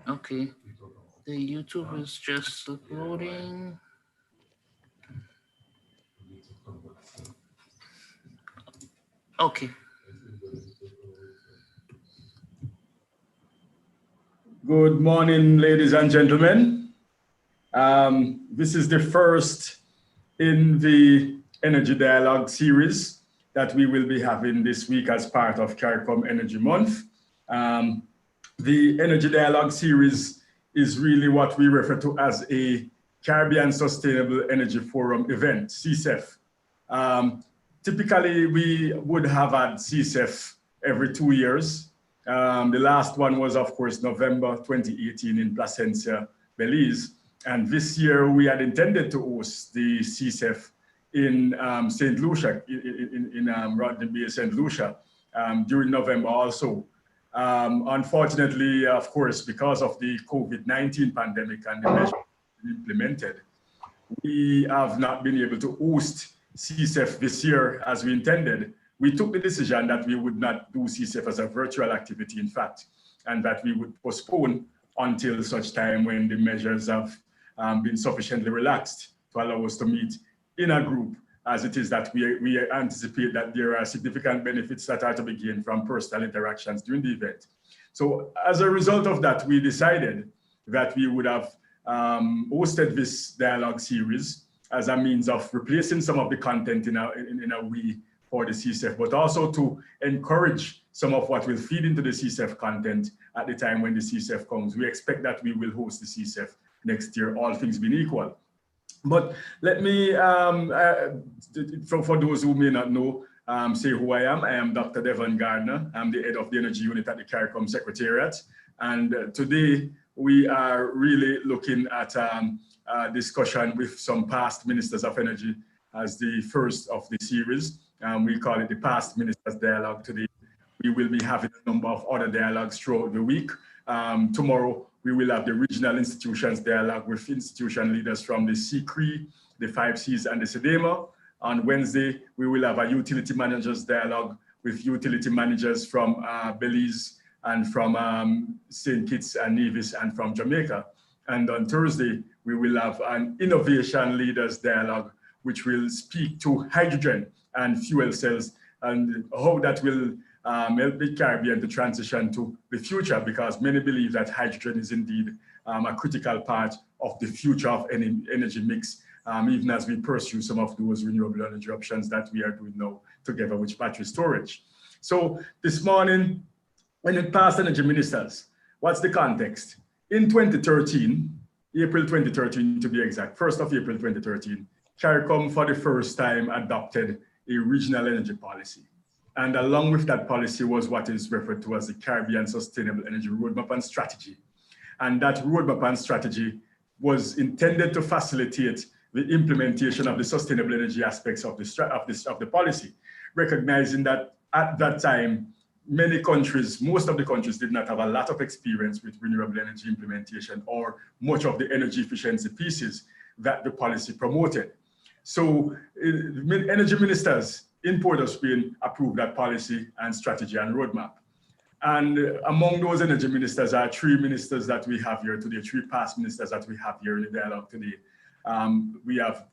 Okay, the YouTube is just loading. Okay. Good morning, ladies and gentlemen. This is the first in the Energy Dialogue series that we will be having this week as part of CARICOM Energy Month. Um, the Energy Dialogue series is really what we refer to as a Caribbean Sustainable Energy Forum event, CSEF. Um, Typically, we would have had CSEF every 2 years. The last one was, of course, November 2018 in Placencia, Belize. And this year, we had intended to host the CSEF in St. Lucia, in Rodney Bay, St. Lucia, during November also. Unfortunately, of course, because of the COVID-19 pandemic and the measures implemented, we have not been able to host CSEF this year as we intended. We took the decision that we would not do CSEF as a virtual activity, in fact, and that we would postpone until such time when the measures have been sufficiently relaxed to allow us to meet in a group, as it is that we anticipate that there are significant benefits that are to be gained from personal interactions during the event. So as a result of that, we decided that we would have hosted this dialogue series as a means of replacing some of the content in a way for the CSEF, but also to encourage some of what will feed into the CSEF content at the time when the CSEF comes. We expect that we will host the CSEF next year, all things being equal. But let me, for those who may not know, say who I am. I am Dr. Devon Gardner. I'm the head of the Energy Unit at the CARICOM Secretariat. And today we are really looking at a discussion with some past ministers of energy as the first of the series. We call it the Past Ministers Dialogue today. We will be having a number of other dialogues throughout the week. Tomorrow, we will have the Regional Institutions Dialogue with institution leaders from the CCRE, the 5Cs, and the SEDEMA. On Wednesday, we will have a Utility Managers Dialogue with utility managers from Belize and from St. Kitts and Nevis and from Jamaica. And on Thursday, we will have an Innovation Leaders Dialogue, which will speak to hydrogen and fuel cells and how that will help the Caribbean to transition to the future, because many believe that hydrogen is indeed a critical part of the future of any energy mix, even as we pursue some of those renewable energy options that we are doing now together with battery storage. So this morning, when it passed energy ministers, what's the context? In 2013, April 2013 to be exact, 1st of April 2013, CARICOM for the first time adopted a regional energy policy. And along with that policy was what is referred to as the Caribbean Sustainable Energy Roadmap and Strategy. And that roadmap and strategy was intended to facilitate the implementation of the sustainable energy aspects of the policy, recognizing that at that time, many countries, most of the countries did not have a lot of experience with renewable energy implementation or much of the energy efficiency pieces that the policy promoted. So energy ministers in Port of Spain approved that policy and strategy and roadmap. And among those energy ministers are three ministers that we have here today, three past ministers that we have here in the dialogue today. We have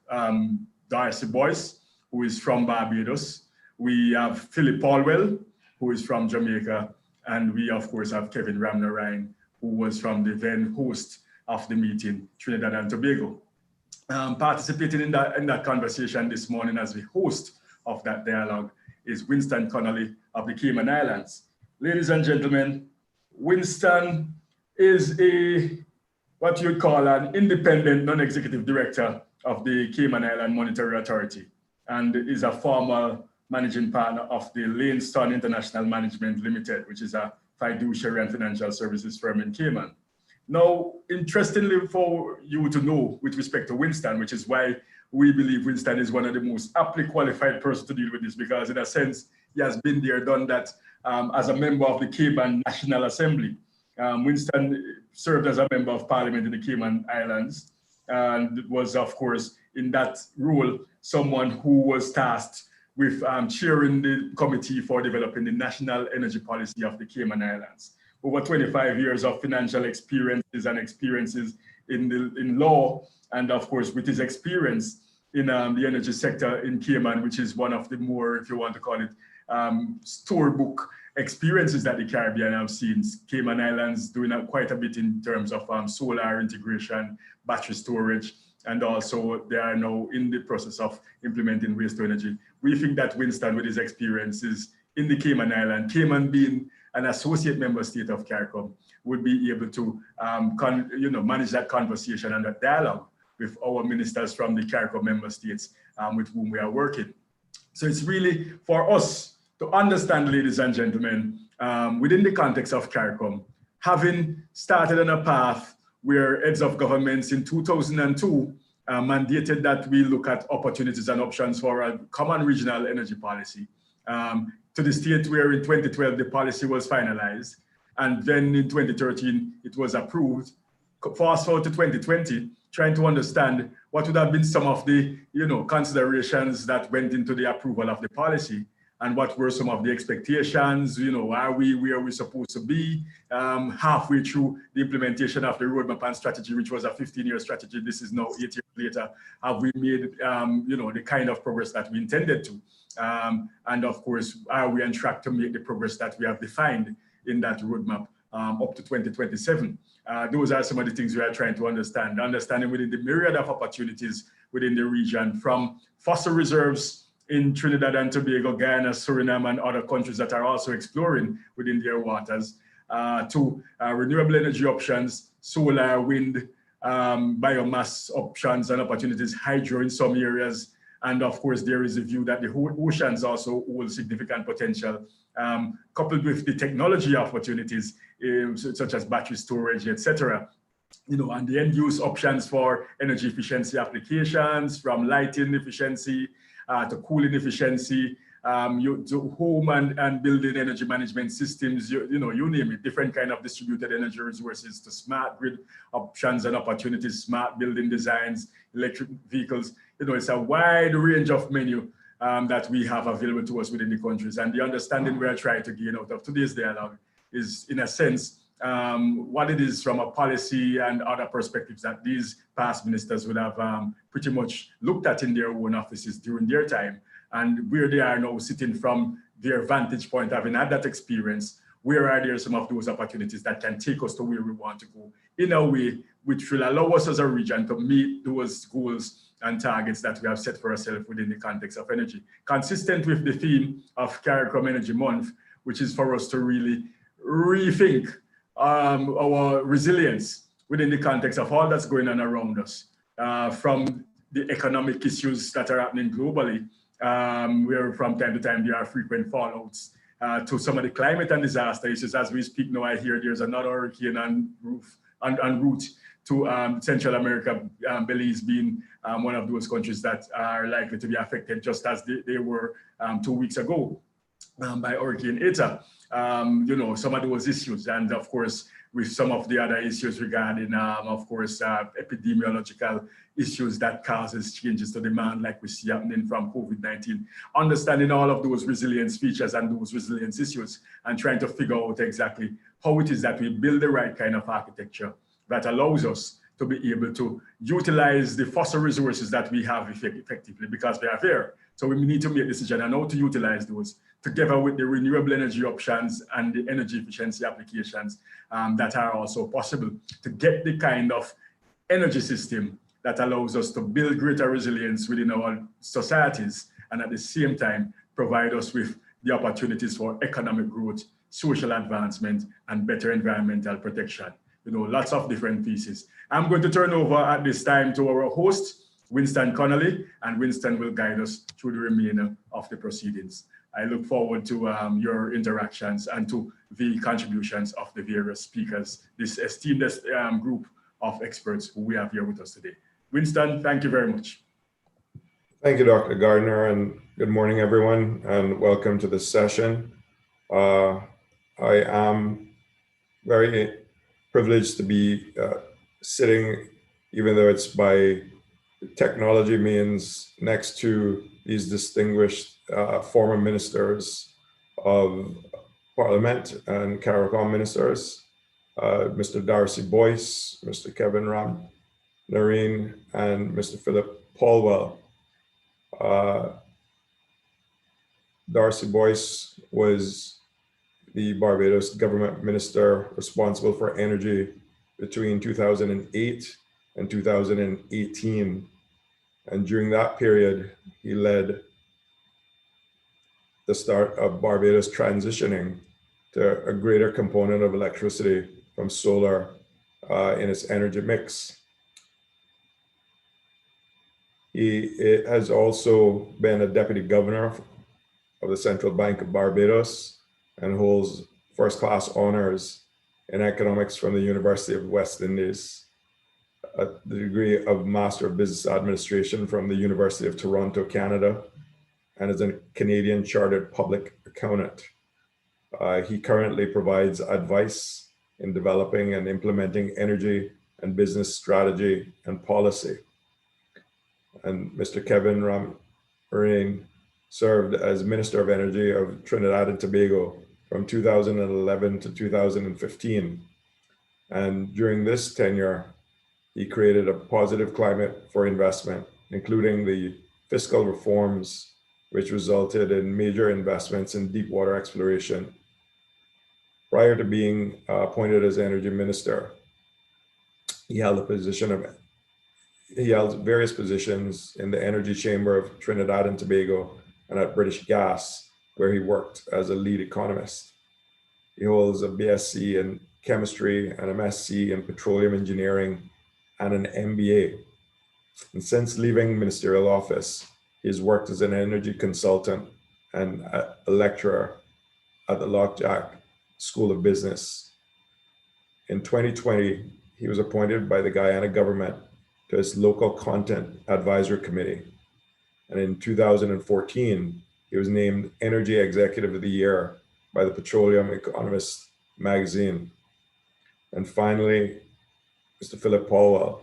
Darcy Boyce, who is from Barbados. We have Philip Paulwell, who is from Jamaica. And we, of course, have Kevin Ramnarine, who was from the then host of the meeting, Trinidad and Tobago. Participating in that conversation this morning as the host of that dialogue is Winston Connolly of the Cayman Islands. Ladies and gentlemen, Winston is what you would call an independent non-executive director of the Cayman Island Monetary Authority, and is a former managing partner of the Lane-Ston International Management Limited, which is a fiduciary and financial services firm in Cayman. Now, interestingly for you to know with respect to Winston, which is why we believe Winston is one of the most aptly qualified persons to deal with this, because in a sense, he has been there, done that as a member of the Cayman National Assembly. Winston served as a member of parliament in the Cayman Islands and was, of course, in that role, someone who was tasked with chairing the committee for developing the national energy policy of the Cayman Islands, over 25 years of financial experiences in law, and of course with his experience in the energy sector in Cayman, which is one of the more, if you want to call it, storybook experiences that the Caribbean have seen. Cayman Islands doing quite a bit in terms of solar integration, battery storage, and also they are now in the process of implementing waste to energy. We think that Winston, with his experiences in the Cayman Island, Cayman being an associate member state of CARICOM, would be able to manage that conversation and that dialogue with our ministers from the CARICOM member states with whom we are working. So it's really for us to understand, ladies and gentlemen, within the context of CARICOM, having started on a path where heads of governments in 2002 mandated that we look at opportunities and options for a common regional energy policy, to the state where in 2012 the policy was finalized, and then in 2013 it was approved. Fast forward to 2020, trying to understand what would have been some of the considerations that went into the approval of the policy, and what were some of the expectations. Are we where we're supposed to be? Halfway through the implementation of the roadmap and strategy, which was a 15-year strategy, this is now 8 years later. Have we made the kind of progress that we intended to? And of course, are we on track to make the progress that we have defined in that roadmap up to 2027? Those are some of the things we are trying to understanding within the myriad of opportunities within the region, from fossil reserves in Trinidad and Tobago, Guyana, Suriname, and other countries that are also exploring within their waters, to renewable energy options, solar, wind, biomass options and opportunities, hydro in some areas. And of course, there is a view that the oceans also hold significant potential, coupled with the technology opportunities, such as battery storage, etc. And the end use options for energy efficiency applications, from lighting efficiency to cooling efficiency, to home and building energy management systems, you name it, different kind of distributed energy resources, to smart grid options and opportunities, smart building designs, electric vehicles. It's a wide range of menu that we have available to us within the countries. And the understanding we are trying to gain out of today's dialogue is, in a sense, what it is from a policy and other perspectives that these past ministers would have pretty much looked at in their own offices during their time, and where they are now sitting from their vantage point, having had that experience. Where are there some of those opportunities that can take us to where we want to go in a way which will allow us as a region to meet those goals and targets that we have set for ourselves within the context of energy, consistent with the theme of CARICOM Energy Month, which is for us to really rethink our resilience within the context of all that's going on around us, from the economic issues that are happening globally, where from time to time there are frequent fallouts, to some of the climate and disaster issues. As we speak now, I hear there's another hurricane en route to Central America, Belize being one of those countries that are likely to be affected, just as they were 2 weeks ago by Hurricane Eta. Some of those issues, and of course, with some of the other issues regarding, of course, epidemiological issues that causes changes to demand, like we see happening from COVID-19. Understanding all of those resilience features and those resilience issues, and trying to figure out exactly how it is that we build the right kind of architecture that allows us to be able to utilize the fossil resources that we have effectively, because they are there. So we need to make a decision on how to utilize those, together with the renewable energy options and the energy efficiency applications that are also possible, to get the kind of energy system that allows us to build greater resilience within our societies, and at the same time provide us with the opportunities for economic growth, social advancement, and better environmental protection. Lots of different pieces. I'm going to turn over at this time to our host, Winston Connolly, and Winston will guide us through the remainder of the proceedings. I look forward to your interactions and to the contributions of the various speakers, this esteemed group of experts who we have here with us today. Winston, thank you very much. Thank you, Dr. Gardner, and good morning, everyone, and welcome to this session. I am very privileged to be sitting, even though it's by technology means, next to these distinguished former ministers of Parliament and CARICOM ministers, Mr. Darcy Boyce, Mr. Kevin Ram Nareen, and Mr. Philip Paulwell. Darcy Boyce was the Barbados government minister responsible for energy between 2008 and 2018. And during that period, he led the start of Barbados transitioning to a greater component of electricity from solar in its energy mix. He has also been a deputy governor of the Central Bank of Barbados and holds first-class honors in economics from the University of West Indies, the degree of Master of Business Administration from the University of Toronto, Canada, and is a Canadian Chartered Public Accountant. He currently provides advice in developing and implementing energy and business strategy and policy. And Mr. Kevin Ramarain served as Minister of Energy of Trinidad and Tobago from 2011 to 2015. And during this tenure, he created a positive climate for investment, including the fiscal reforms, which resulted in major investments in deep water exploration. Prior to being appointed as Energy Minister, he held various positions in the Energy Chamber of Trinidad and Tobago and at British Gas, where he worked as a lead economist. He holds a BSc in chemistry and a MSc in petroleum engineering and an MBA. And since leaving ministerial office, he has worked as an energy consultant and a lecturer at the Lockjack School of Business. In 2020, he was appointed by the Guyana government to its Local Content Advisory Committee. And in 2014, he was named Energy Executive of the Year by the Petroleum Economist magazine. And finally, Mr. Philip Paulwell,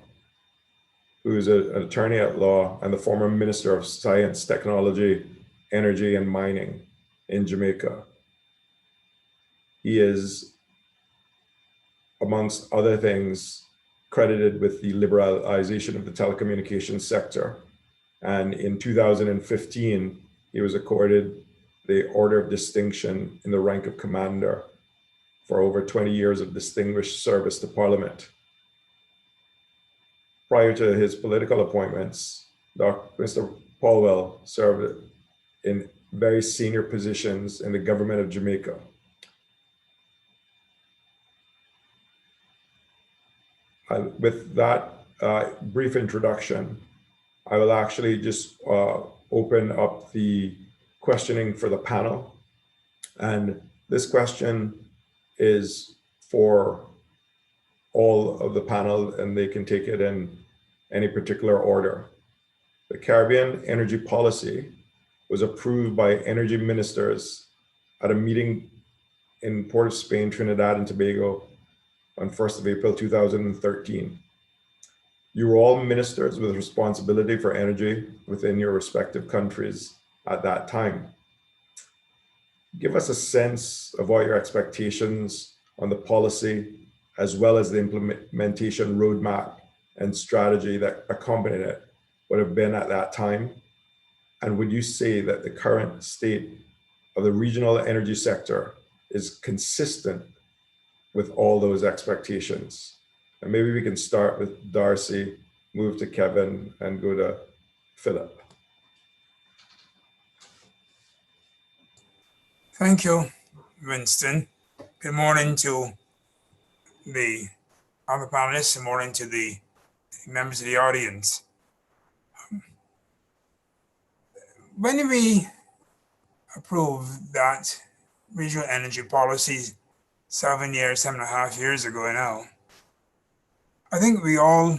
who is an attorney at law and the former Minister of Science, Technology, Energy, and Mining in Jamaica. He is, amongst other things, credited with the liberalization of the telecommunications sector. And in 2015, he was accorded the Order of Distinction in the rank of Commander for over 20 years of distinguished service to Parliament. Prior to his political appointments, Mr. Paulwell served in very senior positions in the government of Jamaica. With that brief introduction, I will actually just open up the questioning for the panel. And this question is for all of the panel, and they can take it in any particular order. The Caribbean Energy Policy was approved by energy ministers at a meeting in Port of Spain, Trinidad and Tobago on 1st of April 2013. You were all ministers with responsibility for energy within your respective countries at that time. Give us a sense of what your expectations on the policy, as well as the implementation roadmap and strategy that accompanied it, would have been at that time. And would you say that the current state of the regional energy sector is consistent with all those expectations? And maybe we can start with Darcy, move to Kevin, and go to Philip. Thank you, Winston. Good morning to the other panelists. Good morning to the members of the audience. When we approved that regional energy policy 7.5 years ago now, I think we all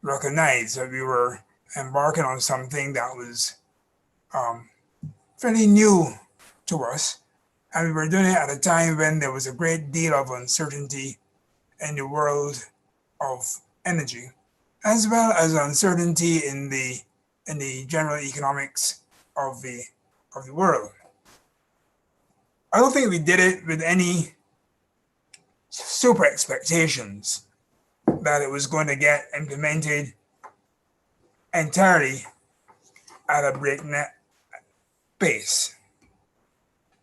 recognized that we were embarking on something that was fairly new to us. And we were doing it at a time when there was a great deal of uncertainty in the world of energy, as well as uncertainty in the general economics of the world. I don't think we did it with any super expectations that it was going to get implemented entirely at a breakneck pace.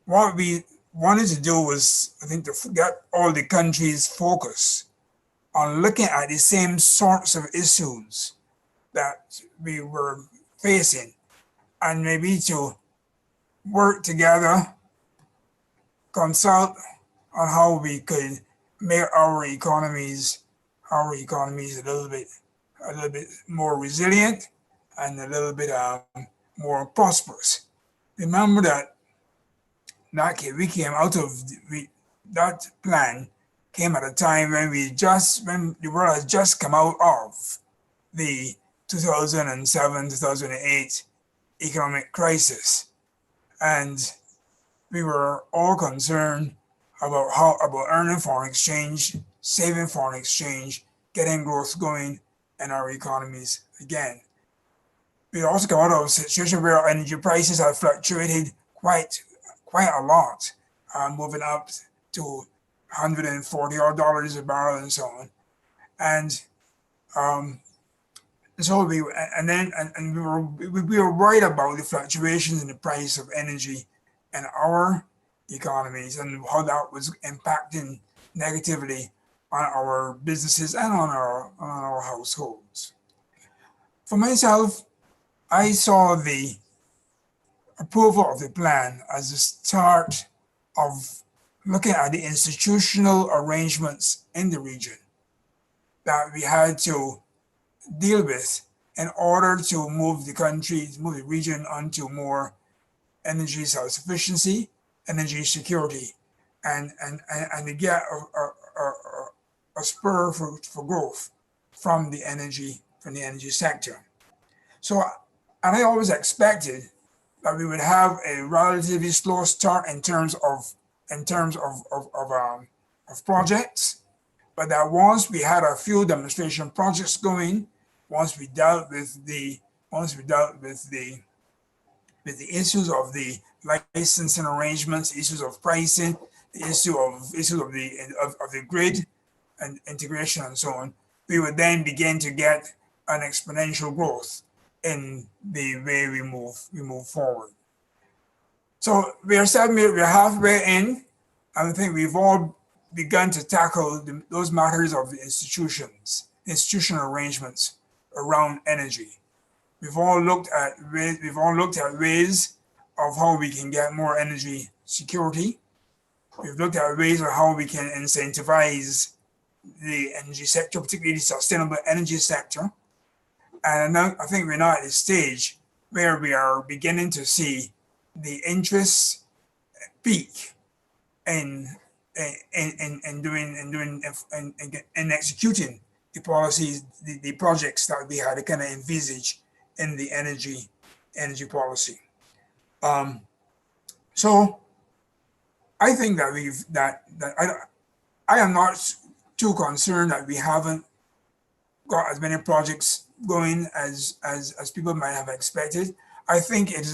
What we wanted to do was, I think, to get all the countries' focus on looking at the same sorts of issues that we were facing, and maybe to work together, consult on how we could make our economies a little bit more resilient and a little bit more prosperous. Remember that we came out of that plan came at a time when when the world has just come out of the 2007-2008 economic crisis, and we were all concerned about earning foreign exchange, saving foreign exchange, getting growth going in our economies again. We also come out of a situation where energy prices have fluctuated quite a lot, moving up to $140 a barrel and so on. And so we were worried about the fluctuations in the price of energy in our economies and how that was impacting negatively on our businesses and on our households. For myself, I saw the approval of the plan as a start of looking at the institutional arrangements in the region that we had to deal with in order to move the region onto more energy self-sufficiency, energy security, and to get a spur for growth from the energy sector. So, and I always expected that we would have a relatively slow start in terms of projects, but that once we had a few demonstration projects going, once we dealt with the issues of the licensing arrangements, issues of pricing, the issues of the grid and integration and so on, we would then begin to get an exponential growth in the way we move forward. So we're halfway in, and I think we've all begun to tackle those matters of the institutional arrangements around energy. We've all looked at ways of how we can get more energy security. We've looked at ways of how we can incentivize the energy sector, particularly the sustainable energy sector. And now I think we're now at a stage where we are beginning to see the interest peak in executing the policies, the projects that we had to kind of envisage in the energy policy. So I think that I am not too concerned that we haven't got as many projects going as people might have expected. I think it was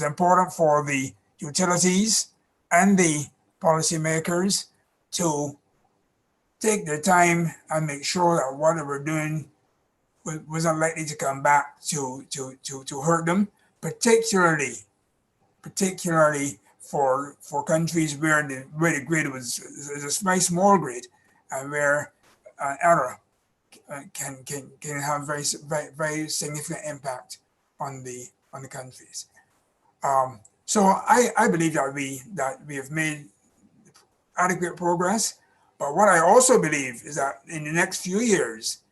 important for the utilities and the policymakers to take their time and make sure that what they were doing wasn't likely to come back to hurt them, particularly for countries where the grid was a very small grid, and where error can have very significant impact on the countries. So I believe that we have made adequate progress, but what I also believe is that in the next few years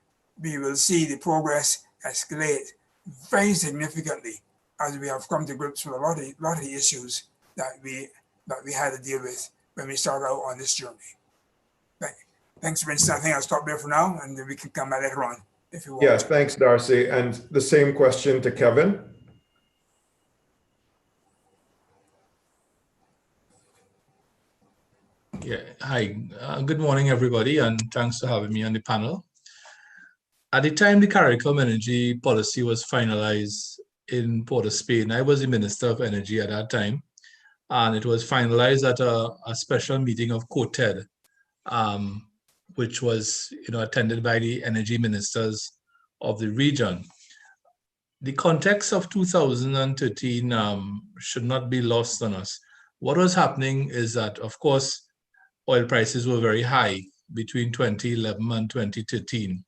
we will see the progress escalate very significantly as we have come to grips with a lot of the issues that we had to deal with when we started out on this journey. Thanks, Vincent. I think I'll stop there for now, and then we can come back later on if you want. Yes, thanks, Darcy. And the same question to Kevin. Yeah, hi. Good morning, everybody, and thanks for having me on the panel. At the time the CARICOM energy policy was finalized in Port of Spain, I was the Minister of Energy at that time, and it was finalized at a special meeting of COTED, which was attended by the energy ministers of the region. The context of 2013 should not be lost on us. What was happening is that, of course, oil prices were very high between 2011 and 2013.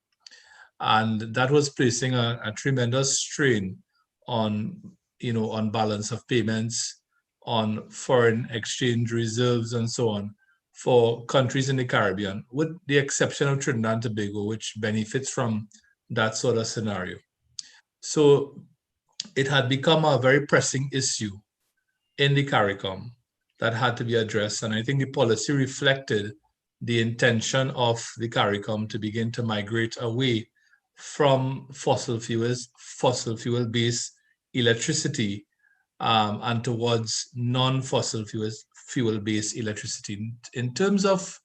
And that was placing a tremendous strain on, on balance of payments, on foreign exchange reserves, and so on, for countries in the Caribbean, with the exception of Trinidad and Tobago, which benefits from that sort of scenario. So it had become a very pressing issue in the CARICOM that had to be addressed. And I think the policy reflected the intention of the CARICOM to begin to migrate away from fossil fuel-based electricity and towards non-fossil fuel-based electricity. In terms of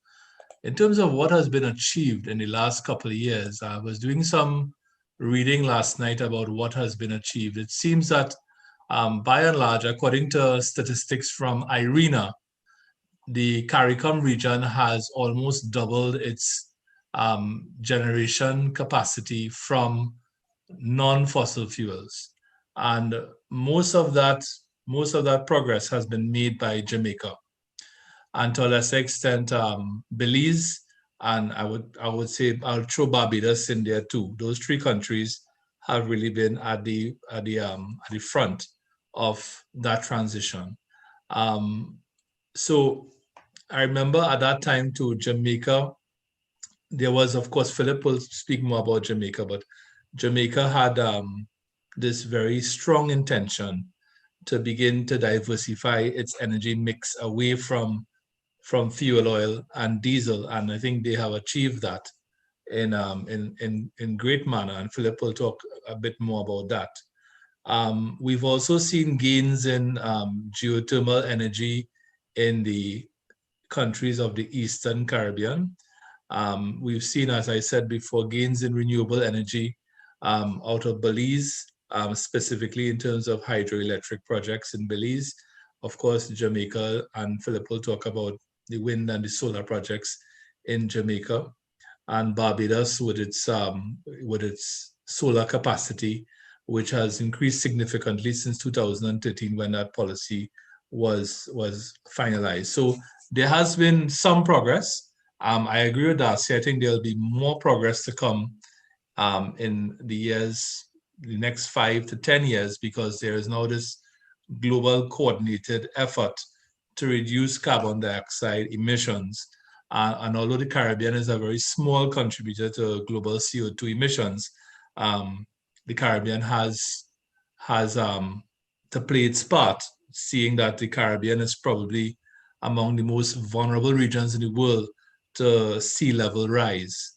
what has been achieved in the last couple of years, I was doing some reading last night about what has been achieved. It seems that by and large, according to statistics from IRENA, the CARICOM region has almost doubled its generation capacity from non-fossil fuels. And most of that progress has been made by Jamaica. And to a lesser extent, Belize, and I would say I'll throw Barbados in there too. Those three countries have really been at the front of that transition. So I remember at that time to Jamaica, there was, of course, Philip will speak more about Jamaica, but Jamaica had this very strong intention to begin to diversify its energy mix away from fuel oil and diesel, and I think they have achieved that in great manner. And Philip will talk a bit more about that. We've also seen gains in geothermal energy in the countries of the Eastern Caribbean. We've seen, as I said before, gains in renewable energy out of Belize, specifically in terms of hydroelectric projects in Belize. Of course, Jamaica, and Philip will talk about the wind and the solar projects in Jamaica, and Barbados with its solar capacity, which has increased significantly since 2013 when that policy was finalized. So there has been some progress. I agree with Darcy. I think there'll be more progress to come in the next 5 to 10 years, because there is now this global coordinated effort to reduce carbon dioxide emissions. And although the Caribbean is a very small contributor to global CO2 emissions, the Caribbean has to play its part, seeing that the Caribbean is probably among the most vulnerable regions in the world to sea level rise.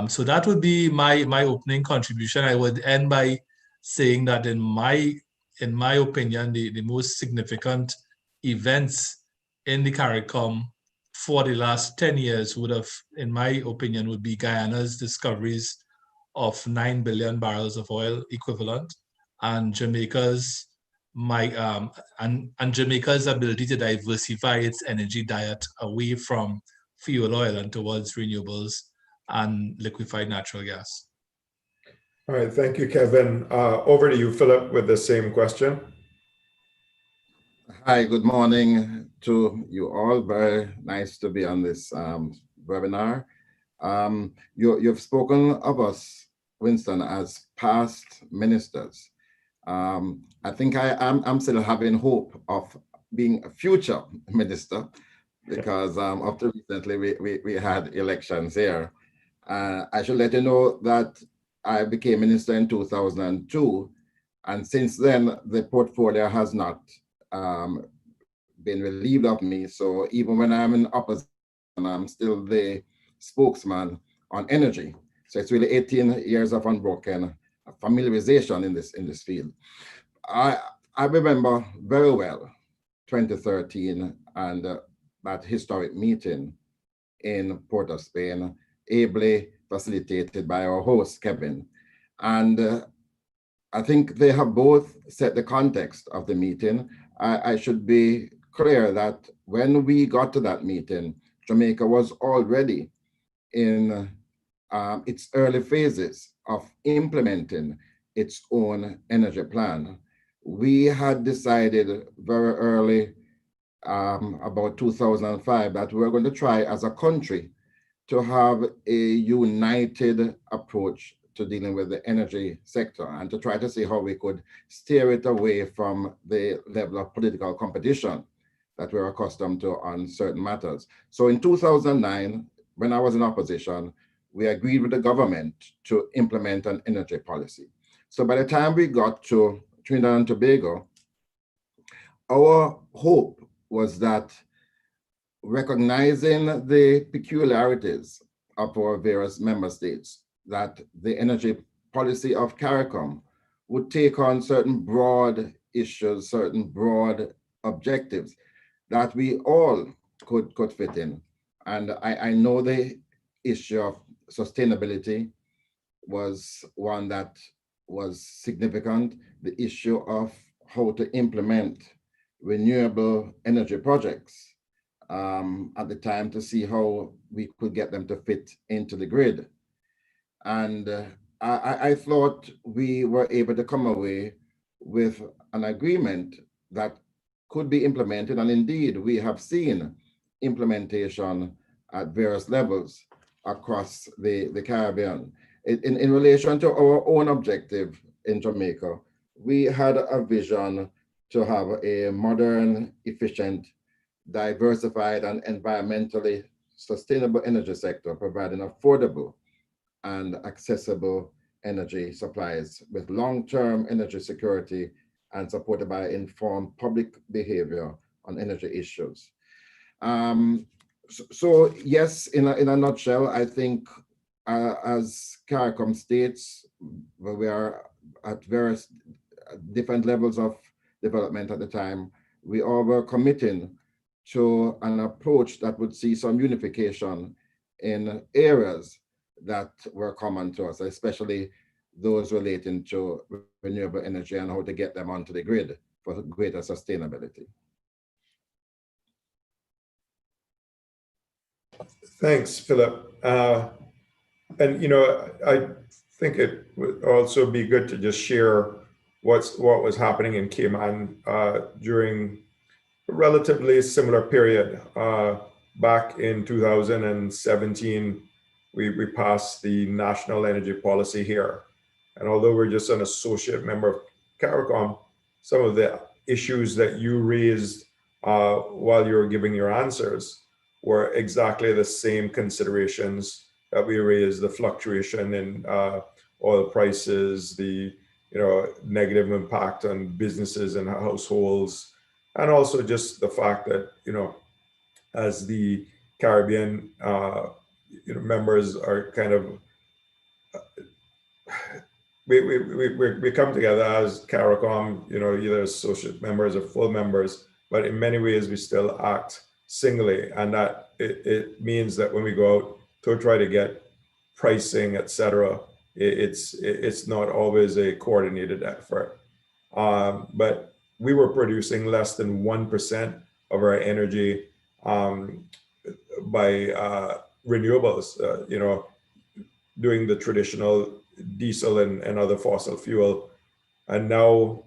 So that would be my opening contribution. I would end by saying that in my opinion, the most significant events in the CARICOM for the last 10 years would have, in my opinion, would be Guyana's discoveries of 9 billion barrels of oil equivalent, and Jamaica's Jamaica's ability to diversify its energy diet away from fuel oil and towards renewables and liquefied natural gas. All right, thank you, Kevin. Over to you, Philip, with the same question. Hi, good morning to you all. Very nice to be on this webinar. You've spoken of us, Winston, as past ministers. I think I'm still having hope of being a future minister, because after recently we had elections here. I should let you know that I became minister in 2002, and since then the portfolio has not been relieved of me. So even when I'm in opposition, I'm still the spokesman on energy. So it's really 18 years of unbroken familiarization in this field. I remember very well 2013 and that historic meeting in Port of Spain, ably facilitated by our host, Kevin. And I think they have both set the context of the meeting. I should be clear that when we got to that meeting, Jamaica was already in its early phases of implementing its own energy plan. We had decided very early, about 2005, that we were going to try as a country to have a united approach to dealing with the energy sector and to try to see how we could steer it away from the level of political competition that we're accustomed to on certain matters. So in 2009, when I was in opposition, we agreed with the government to implement an energy policy. So by the time we got to Trinidad and Tobago, our hope was that recognizing the peculiarities of our various member states, that the energy policy of CARICOM would take on certain broad issues, certain broad objectives that we all could fit in. And I know the issue of sustainability was one that was significant. The issue of how to implement renewable energy projects at the time to see how we could get them to fit into the grid. And I thought we were able to come away with an agreement that could be implemented. And indeed, we have seen implementation at various levels across the Caribbean. In relation to our own objective in Jamaica, we had a vision to have a modern, efficient, diversified, and environmentally sustainable energy sector, providing affordable and accessible energy supplies with long-term energy security and supported by informed public behavior on energy issues. So yes, in a nutshell, I think as CARICOM states, where we are at various different levels of development at the time, we all were committing to an approach that would see some unification in areas that were common to us, especially those relating to renewable energy and how to get them onto the grid for greater sustainability. Thanks, Philip. And I think it would also be good to just share what was happening in Cayman during a relatively similar period. Back in 2017, we passed the national energy policy here. And although we're just an associate member of CARICOM, some of the issues that you raised while you were giving your answers were exactly the same considerations that we raised: the fluctuation in oil prices, the negative impact on businesses and households, and also just the fact that as the Caribbean members are kind of we come together as CARICOM, either associate members or full members, but in many ways we still act singly, and that it means that when we go out to try to get pricing, etc., it's not always a coordinated effort. But we were producing less than 1% of our energy by renewables, doing the traditional diesel and other fossil fuel. And now,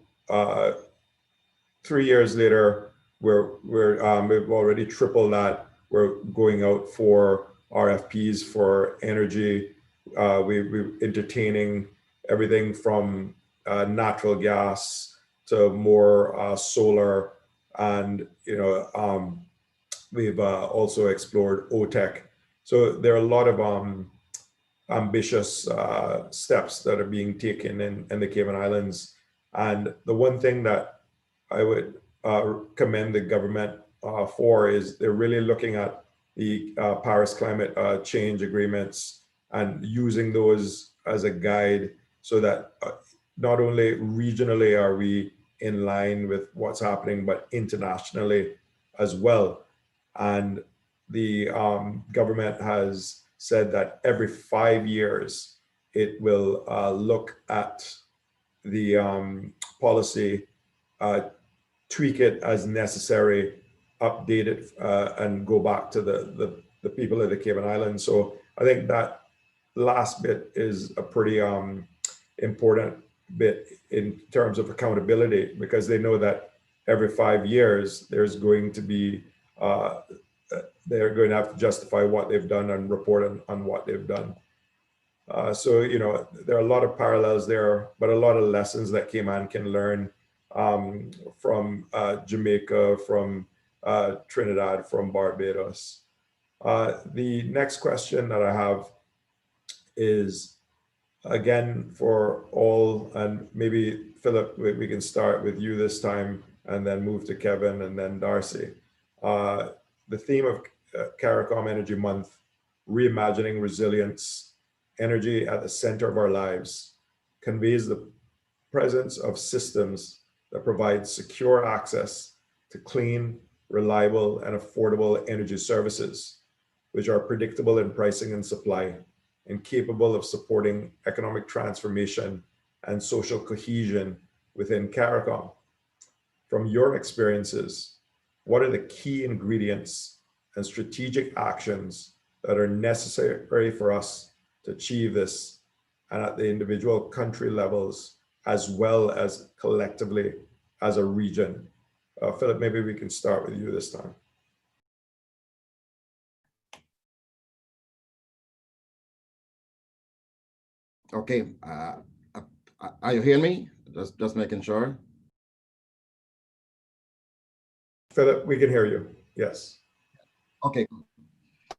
3 years later, we've already tripled that. We're going out for RFPs for energy. We're entertaining everything from natural gas to more solar, and we've also explored OTEC. So there are a lot of ambitious steps that are being taken in the Cayman Islands. And the one thing that I would commend the government for is they're really looking at the Paris climate change agreements and using those as a guide, so that not only regionally are we in line with what's happening, but internationally as well. And the government has said that every 5 years it will look at the policy, tweak it as necessary, update it and go back to the people of the Cayman Islands. So I think that last bit is a pretty important bit in terms of accountability, because they know that every 5 years there's going to be they're going to have to justify what they've done and report on what they've done. So, you know, there are a lot of parallels there, but a lot of lessons that Cayman can learn from Jamaica, from Trinidad, from Barbados. The next question that I have is, again, for all, and maybe Philip, we can start with you this time and then move to Kevin and then Darcy. The theme of CARICOM Energy Month, reimagining resilience, energy at the center of our lives, conveys the presence of systems that provide secure access to clean, reliable, and affordable energy services, which are predictable in pricing and supply, and capable of supporting economic transformation and social cohesion within CARICOM. From your experiences, what are the key ingredients and strategic actions that are necessary for us to achieve this, and at the individual country levels, as well as collectively as a region? Philip, maybe we can start with you this time. Okay, are you hearing me? Just making sure. Philip, we can hear you. Yes. Okay.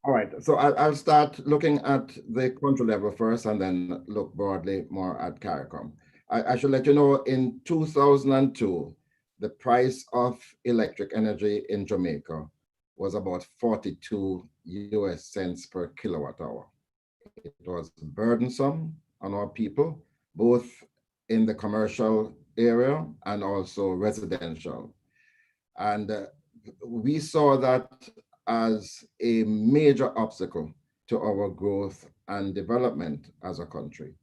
All right. So I'll start looking at the country level first, and then look broadly more at CARICOM. I should let you know, in 2002, the price of electric energy in Jamaica was about 42 US cents per kilowatt hour. It was burdensome on our people, both in the commercial area and also residential. And we saw that as a major obstacle to our growth and development as a country.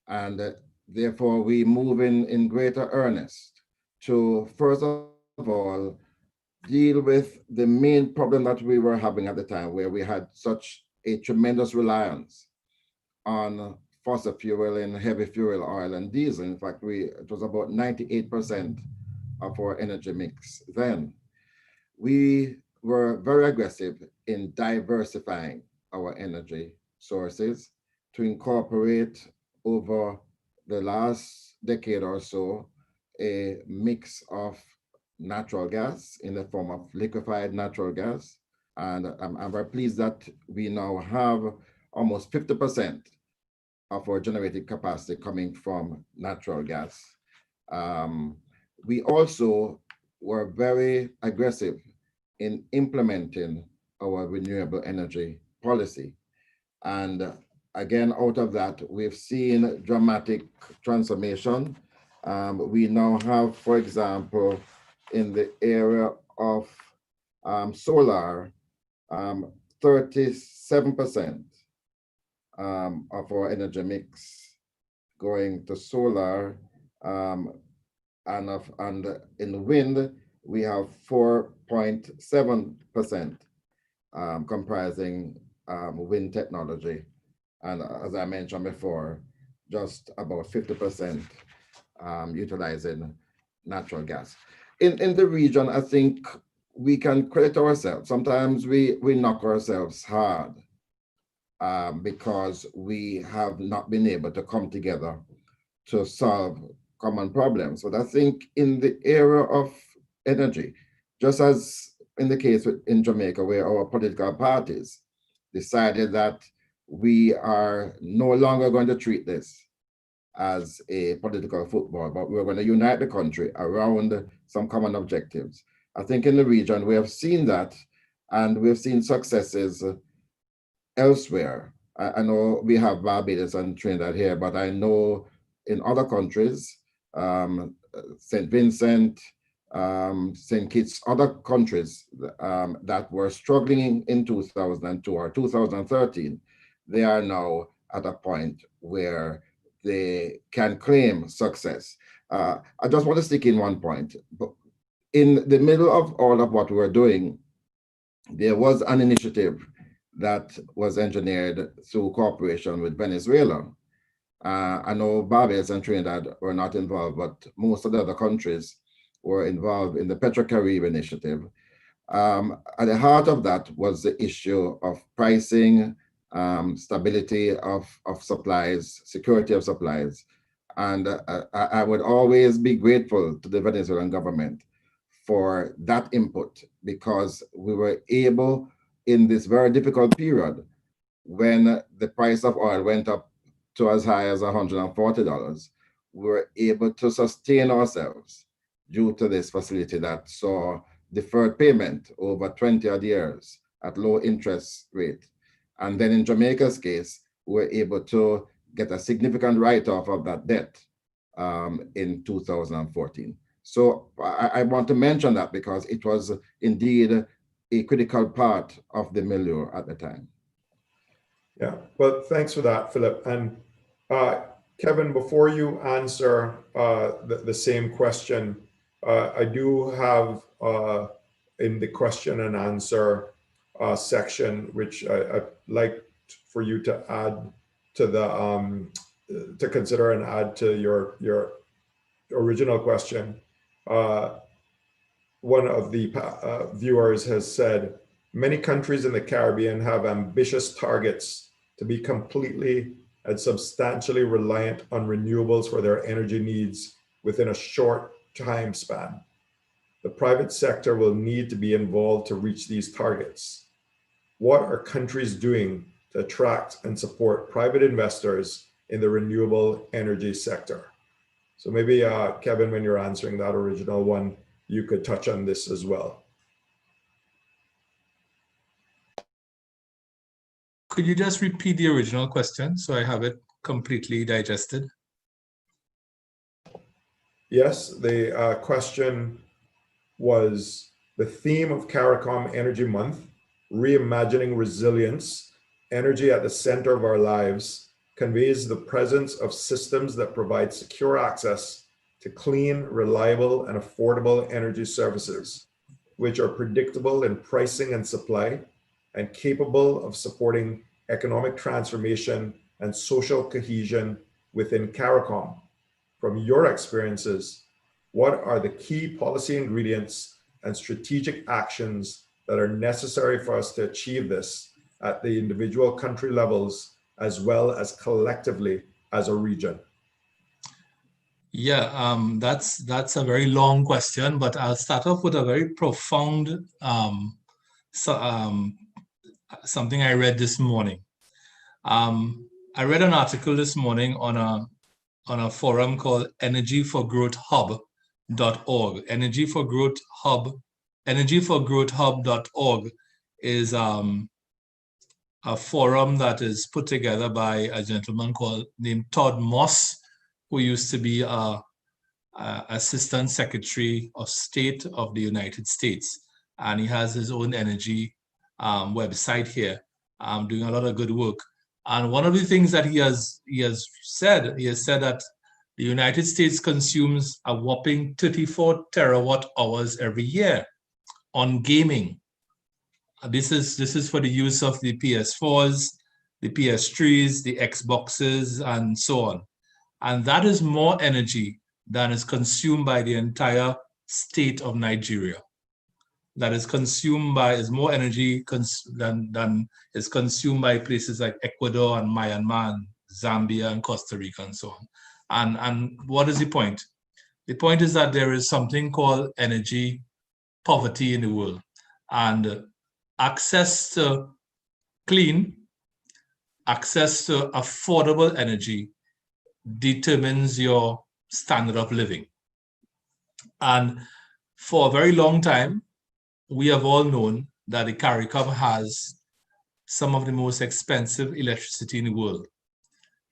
And therefore, we move in greater earnest to, first of all, deal with the main problem that we were having at the time, where we had such a tremendous reliance on fossil fuel and heavy fuel oil and diesel. In fact, it was about 98% of our energy mix then. We were very aggressive in diversifying our energy sources to incorporate, over the last decade or so, a mix of natural gas in the form of liquefied natural gas. And I'm very pleased that we now have almost 50% of our generated capacity coming from natural gas. We also were very aggressive in implementing our renewable energy policy. And again, out of that, we've seen dramatic transformation. We now have, for example, in the area of solar, 37% of our energy mix going to solar, and in wind, we have 4.7% comprising wind technology. And as I mentioned before, just about 50% utilizing natural gas. In the region, I think we can credit ourselves. Sometimes we knock ourselves hard because we have not been able to come together to solve common problems. But I think in the area of energy, just as in the case in Jamaica, where our political parties decided that we are no longer going to treat this as a political football, but we're going to unite the country around some common objectives. I think in the region, we have seen that, and we've seen successes elsewhere. I know we have Barbados and Trinidad here, but I know in other countries, St. Vincent, St. Kitts, other countries that were struggling in 2002 or 2013, they are now at a point where they can claim success. I just want to stick in one point. But in the middle of all of what we were doing, there was an initiative that was engineered through cooperation with Venezuela. I know Barbados and Trinidad were not involved, but most of the other countries were involved in the Petrocaribe initiative. At the heart of that was the issue of pricing, stability of supplies, security of supplies. And I would always be grateful to the Venezuelan government for that input, because we were able, in this very difficult period, when the price of oil went up to as high as $140, we were able to sustain ourselves due to this facility that saw deferred payment over 20 odd years at low interest rate. And then in Jamaica's case, we were able to get a significant write-off of that debt in 2014. So I want to mention that because it was indeed a critical part of the milieu at the time. Yeah, well, thanks for that, Philip. And Kevin, before you answer the same question, I do have in the question and answer section, which I'd like for you to add to the to consider and add to your original question. One of the viewers has said, many countries in the Caribbean have ambitious targets to be completely and substantially reliant on renewables for their energy needs within a short time span. The private sector will need to be involved to reach these targets. What are countries doing to attract and support private investors in the renewable energy sector? So maybe, Kevin, when you're answering that original one, you could touch on this as well. Could you just repeat the original question so I have it completely digested? Yes, the question was the theme of CARICOM Energy Month, reimagining resilience, energy at the center of our lives, conveys the presence of systems that provide secure access to clean, reliable, and affordable energy services, which are predictable in pricing and supply, and capable of supporting economic transformation and social cohesion within CARICOM. From your experiences, what are the key policy ingredients and strategic actions that are necessary for us to achieve this at the individual country levels, as well as collectively as a region? Yeah, that's a very long question, but I'll start off with a very profound something I read this morning. I read an article this morning on a forum called energyforgrowthhub.org. Energyforgrowthhub.org is a forum that is put together by a gentleman named Todd Moss, who used to be Assistant Secretary of State of the United States. And he has his own energy website here, doing a lot of good work. And one of the things that he has said that the United States consumes a whopping 34 terawatt hours every year on gaming. This is for the use of the PS4s, the PS3s, the Xboxes, and so on. And that is more energy than is consumed by the entire state of Nigeria. That is more energy than is consumed by places like Ecuador and Myanmar, and Zambia and Costa Rica and so on. And what is the point? The point is that there is something called energy poverty in the world, and access to clean, access to affordable energy determines your standard of living. And for a very long time, we have all known that the CARICOM has some of the most expensive electricity in the world.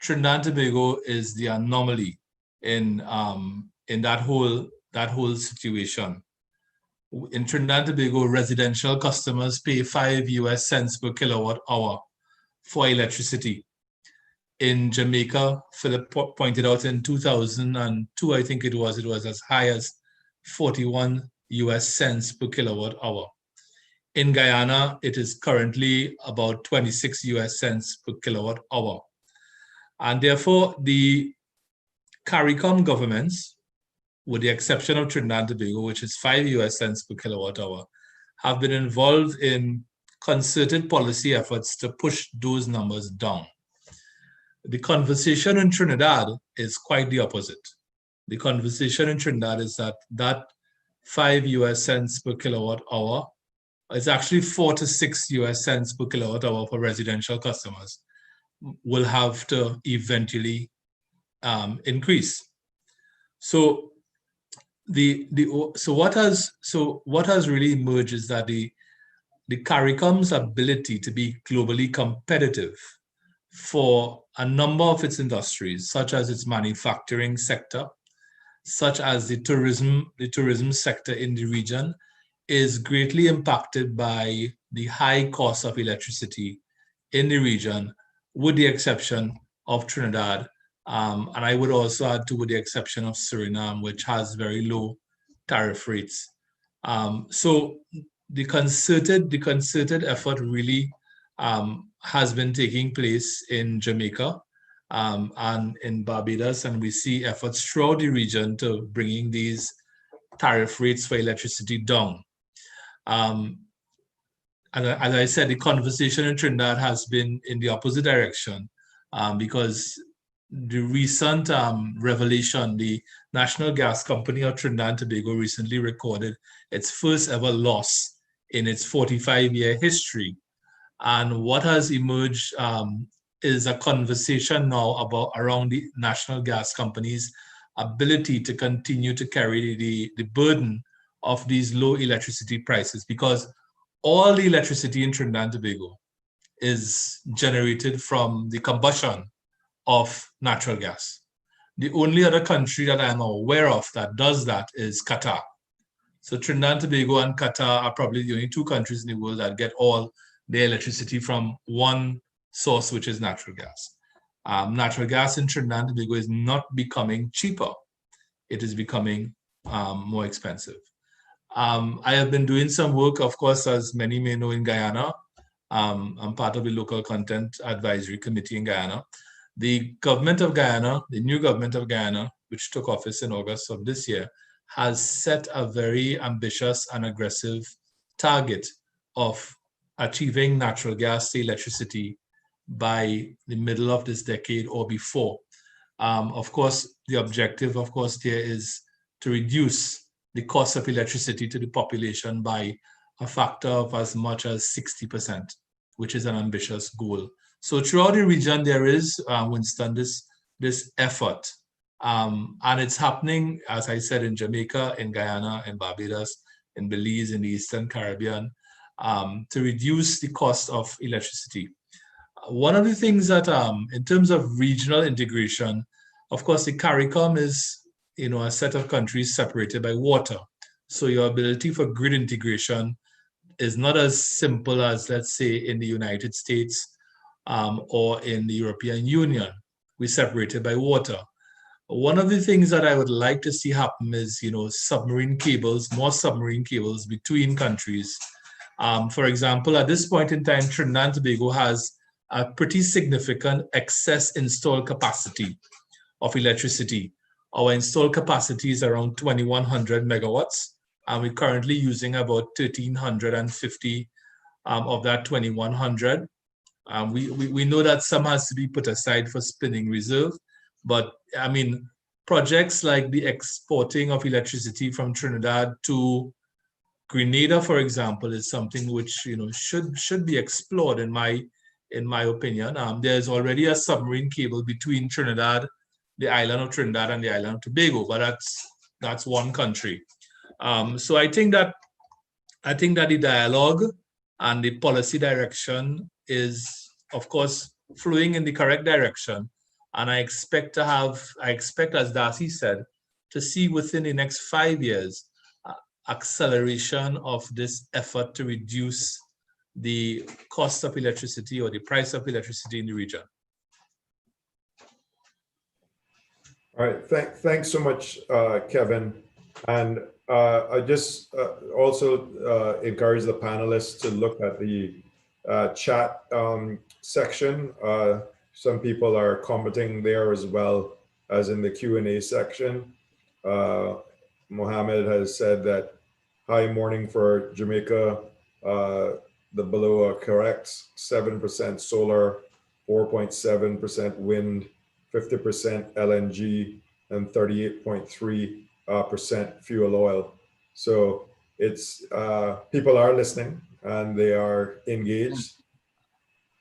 Trinidad and Tobago is the anomaly in that whole situation. In Trinidad and Tobago, residential customers pay 5 US cents per kilowatt hour for electricity. In Jamaica, Philip pointed out in 2002, I think it was as high as 41 US cents per kilowatt hour. In Guyana, it is currently about 26 US cents per kilowatt hour. And therefore, the CARICOM governments, with the exception of Trinidad and Tobago, which is 5 US cents per kilowatt hour, have been involved in concerted policy efforts to push those numbers down. The conversation in Trinidad is quite the opposite. The conversation in Trinidad is that 5 US cents per kilowatt hour is actually 4 to 6 US cents per kilowatt hour for residential customers will have to eventually increase. So what has really emerged is that the CARICOM's ability to be globally competitive for a number of its industries, such as its manufacturing sector, such as the tourism sector in the region, is greatly impacted by the high cost of electricity in the region, with the exception of Trinidad. And I would also add to with the exception of Suriname, which has very low tariff rates. So the concerted effort really has been taking place in Jamaica and in Barbados, and we see efforts throughout the region to bringing these tariff rates for electricity down. As I said, the conversation in Trinidad has been in the opposite direction because the recent revelation, the National Gas Company of Trinidad and Tobago recently recorded its first ever loss in its 45-year history. And what has emerged is a conversation now around the National Gas Company's ability to continue to carry the burden of these low electricity prices, because all the electricity in Trinidad and Tobago is generated from the combustion of natural gas. The only other country that I'm aware of that does that is Qatar. So Trinidad and Tobago and Qatar are probably the only two countries in the world that get all their electricity from one source, which is natural gas. Natural gas in Trinidad and Tobago is not becoming cheaper. It is becoming more expensive. I have been doing some work, of course, as many may know, in Guyana. I'm part of the Local Content Advisory Committee in Guyana. The government of Guyana, the new government of Guyana, which took office in August of this year, has set a very ambitious and aggressive target of achieving natural gas to electricity by the middle of this decade or before. Of course, the objective, of course, there is to reduce the cost of electricity to the population by a factor of as much as 60%, which is an ambitious goal. So throughout the region, there is, Winston, this effort. And it's happening, as I said, in Jamaica, in Guyana, in Barbados, in Belize, in the Eastern Caribbean, to reduce the cost of electricity. One of the things that, in terms of regional integration, of course, the CARICOM is, a set of countries separated by water. So your ability for grid integration is not as simple as, let's say, in the United States or in the European Union. We're separated by water. One of the things that I would like to see happen is, submarine cables, more submarine cables between countries. For example, at this point in time, Trinidad and Tobago has a pretty significant excess installed capacity of electricity. Our installed capacity is around 2,100 megawatts, and we're currently using about 1,350 of that 2,100. We know that some has to be put aside for spinning reserve, but I mean, projects like the exporting of electricity from Trinidad to Grenada, for example, is something which should be explored in my opinion. There's already a submarine cable between Trinidad, the island of Trinidad, and the island of Tobago, but that's one country. So I think that the dialogue and the policy direction is, of course, flowing in the correct direction. And I expect, as Darcy said, to see within the next 5 years, acceleration of this effort to reduce the cost of electricity or the price of electricity in the region. All right, thanks so much, Kevin. And I just also encourage the panelists to look at the chat section. Some people are commenting there as well as in the Q&A section. Mohammed has said that high morning for Jamaica. The below are correct. 7% solar, 4.7% wind, 50% LNG, and 38.3% fuel oil. So it's people are listening and they are engaged.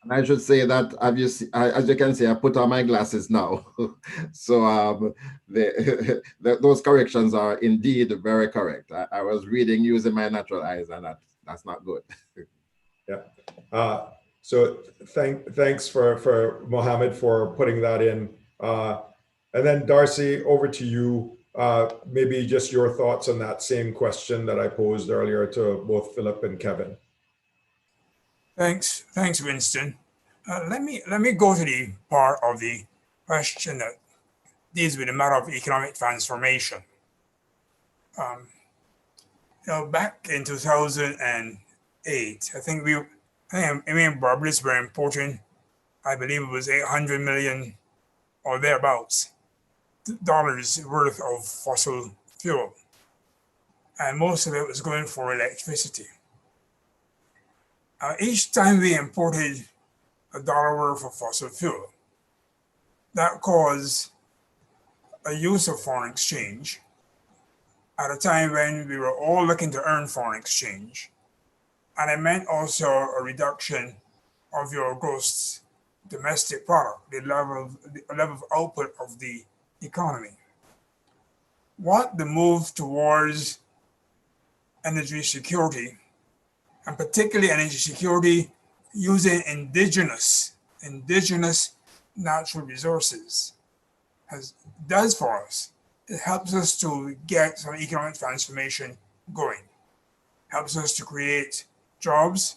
And I should say that, as you can see, I put on my glasses now. So those corrections are indeed very correct. I was reading using my natural eyes, and that's not good. Yeah. So thanks for Mohammed for putting that in. And then Darcy, over to you. Maybe just your thoughts on that same question that I posed earlier to both Philip and Kevin. Thanks, Winston. Let me go to the part of the question that deals with the matter of economic transformation. Back in 2008, I think Barbados were importing, I believe it was 800 million or thereabouts dollars worth of fossil fuel, and most of it was going for electricity. Each time we imported a dollar worth of fossil fuel, that caused a use of foreign exchange at a time when we were all looking to earn foreign exchange. And it meant also a reduction of your gross domestic product, the level of output of the economy. What the move towards energy security, and particularly energy security using indigenous natural resources does for us, it helps us to get some economic transformation going, helps us to create jobs,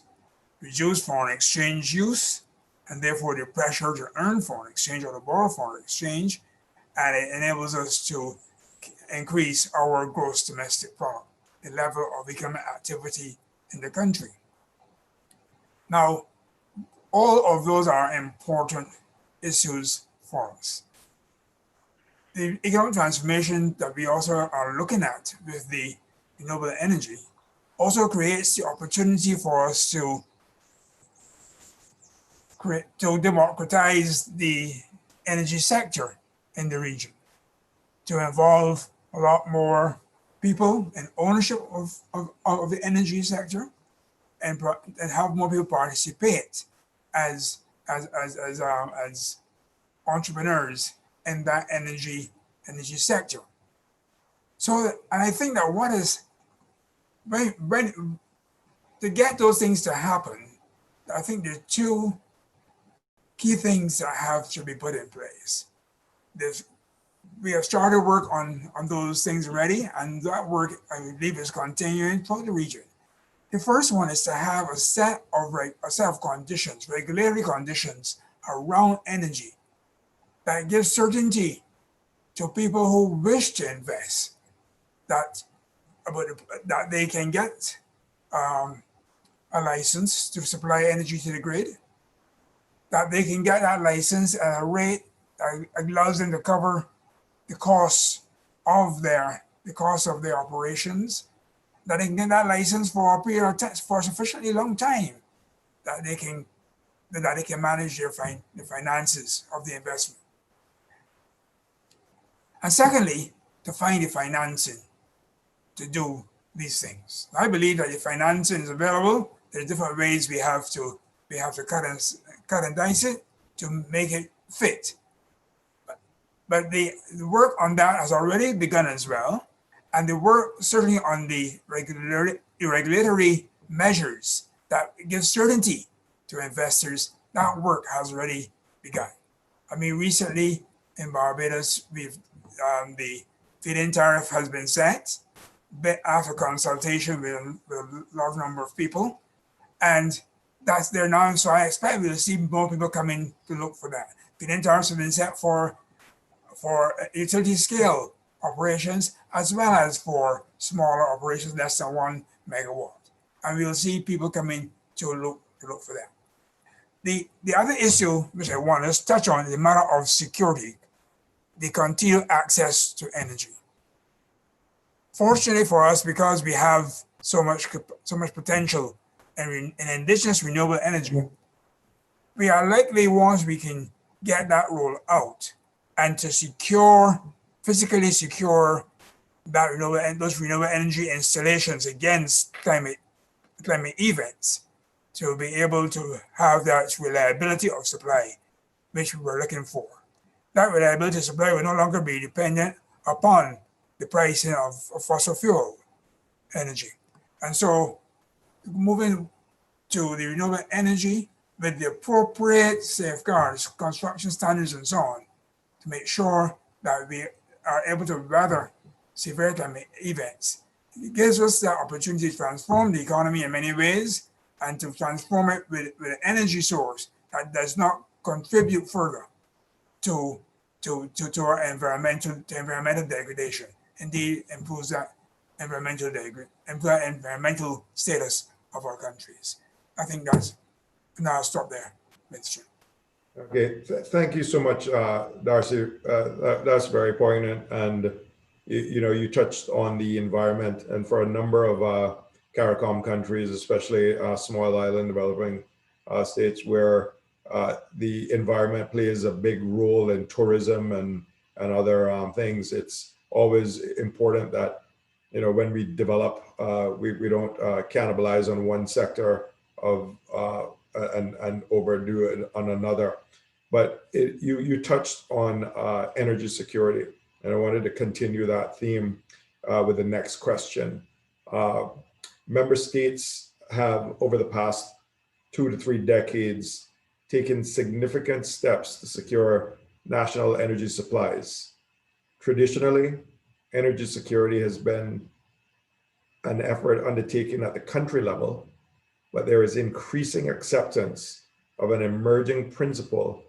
reduce foreign exchange use, and therefore the pressure to earn foreign exchange or to borrow foreign exchange, and it enables us to increase our gross domestic product, the level of economic activity in the country. Now, all of those are important issues for us. The economic transformation that we also are looking at with the renewable energy also creates the opportunity for us to democratize the energy sector in the region, to involve a lot more people in ownership of the energy sector, and have more people participate as entrepreneurs in that energy sector. So, and I think that what is when to get those things to happen, I think there are two key things that have to be put in place. We have started work on those things already, and that work, I believe, is continuing throughout the region. The first one is to have a set of conditions, regulatory conditions around energy that gives certainty to people who wish to invest, that they can get a license to supply energy to the grid, that they can get that license at a rate that allows them to cover the costs of their operations, that they can get that license for a period of time, for a sufficiently long time, that they can manage their finances of the investment. And secondly, to find the financing to do these things. I believe that the financing is available. There are different ways we have to cut and dice it to make it fit. But the work on that has already begun as well. And the work certainly on the regulatory measures that give certainty to investors, that work has already begun. I mean, recently in Barbados, the feed-in tariff has been set after consultation with a large number of people. And that's there now. So I expect we'll see more people coming to look for that. Feed-in tariffs have been set for utility scale operations, as well as for smaller operations, less than 1 megawatt. And we'll see people coming to look for that. The other issue which I want to touch on is the matter of security, the continued access to energy. Fortunately for us, because we have so much potential in indigenous renewable energy, we are likely, once we can get that rolled out and to physically secure those renewable energy installations against climate events, to be able to have that reliability of supply which we were looking for. That reliability of supply will no longer be dependent upon the pricing of fossil fuel energy. And so moving to the renewable energy with the appropriate safeguards, construction standards, and so on, to make sure that we are able to weather severe climate events. It gives us the opportunity to transform the economy in many ways and to transform it with an energy source that does not contribute further to our environmental degradation. Indeed, improves that environmental status of our countries. I think now I'll stop there, Mr. Chair. Okay, thank you so much, Darcy. That's very poignant, and you touched on the environment, and for a number of CARICOM countries, especially small island developing states, where the environment plays a big role in tourism and other things. It's always important that when we develop, we don't cannibalize on one sector of and overdo it on another. But you touched on energy security, and I wanted to continue that theme with the next question. Member states have, over the past 2 to 3 decades, taken significant steps to secure national energy supplies. Traditionally, energy security has been an effort undertaken at the country level, but there is increasing acceptance of an emerging principle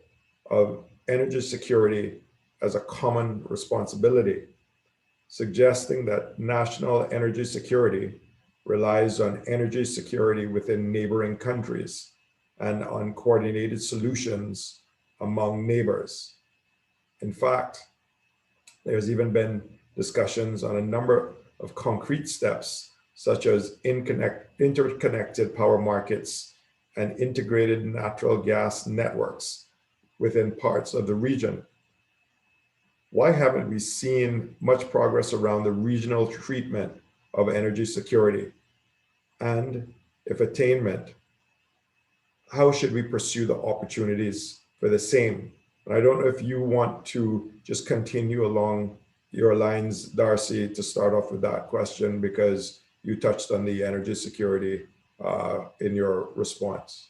of energy security as a common responsibility, suggesting that national energy security relies on energy security within neighboring countries and on coordinated solutions among neighbors. In fact, there's even been discussions on a number of concrete steps, such as interconnected power markets and integrated natural gas networks within parts of the region. Why haven't we seen much progress around the regional treatment of energy security? And if attainment, how should we pursue the opportunities for the same? And I don't know if you want to just continue along your lines, Darcy, to start off with that question, because you touched on the energy security in your response.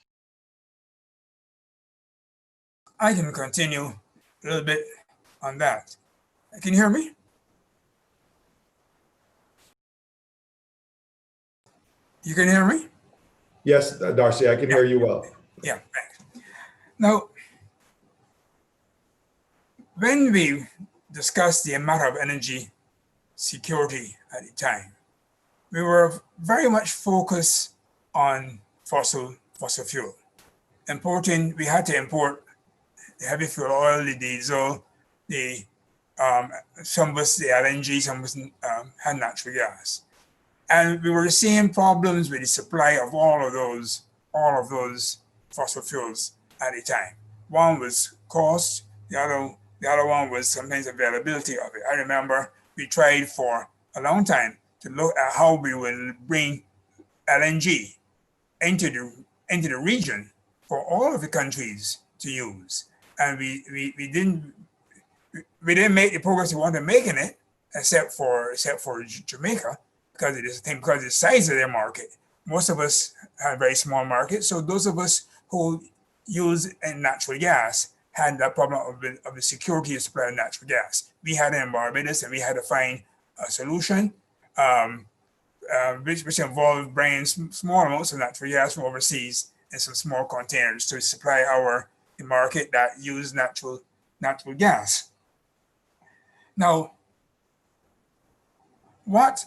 I can continue a little bit on that. Can you hear me? You can hear me? Yes, Darcy, I can hear you well. Yeah, thanks. Now, when we discussed the matter of energy security at the time, we were very much focused on fossil fuel. We had to import the heavy fuel oil, the diesel, some was the LNG, some was had natural gas. And we were seeing problems with the supply of all of those fossil fuels at the time. One was cost, the other one was sometimes availability of it. I remember we tried for a long time to look at how we will bring LNG into the region for all of the countries to use. And we didn't make the progress we wanted to make in it, except for Jamaica, because of the size of their market. Most of us had very small markets, so those of us who use natural gas had that problem of the security of supply of natural gas. We had it in Barbados, and we had to find a solution, which involved bringing small amounts of natural gas from overseas in some small containers to supply the market that used natural gas. Now, what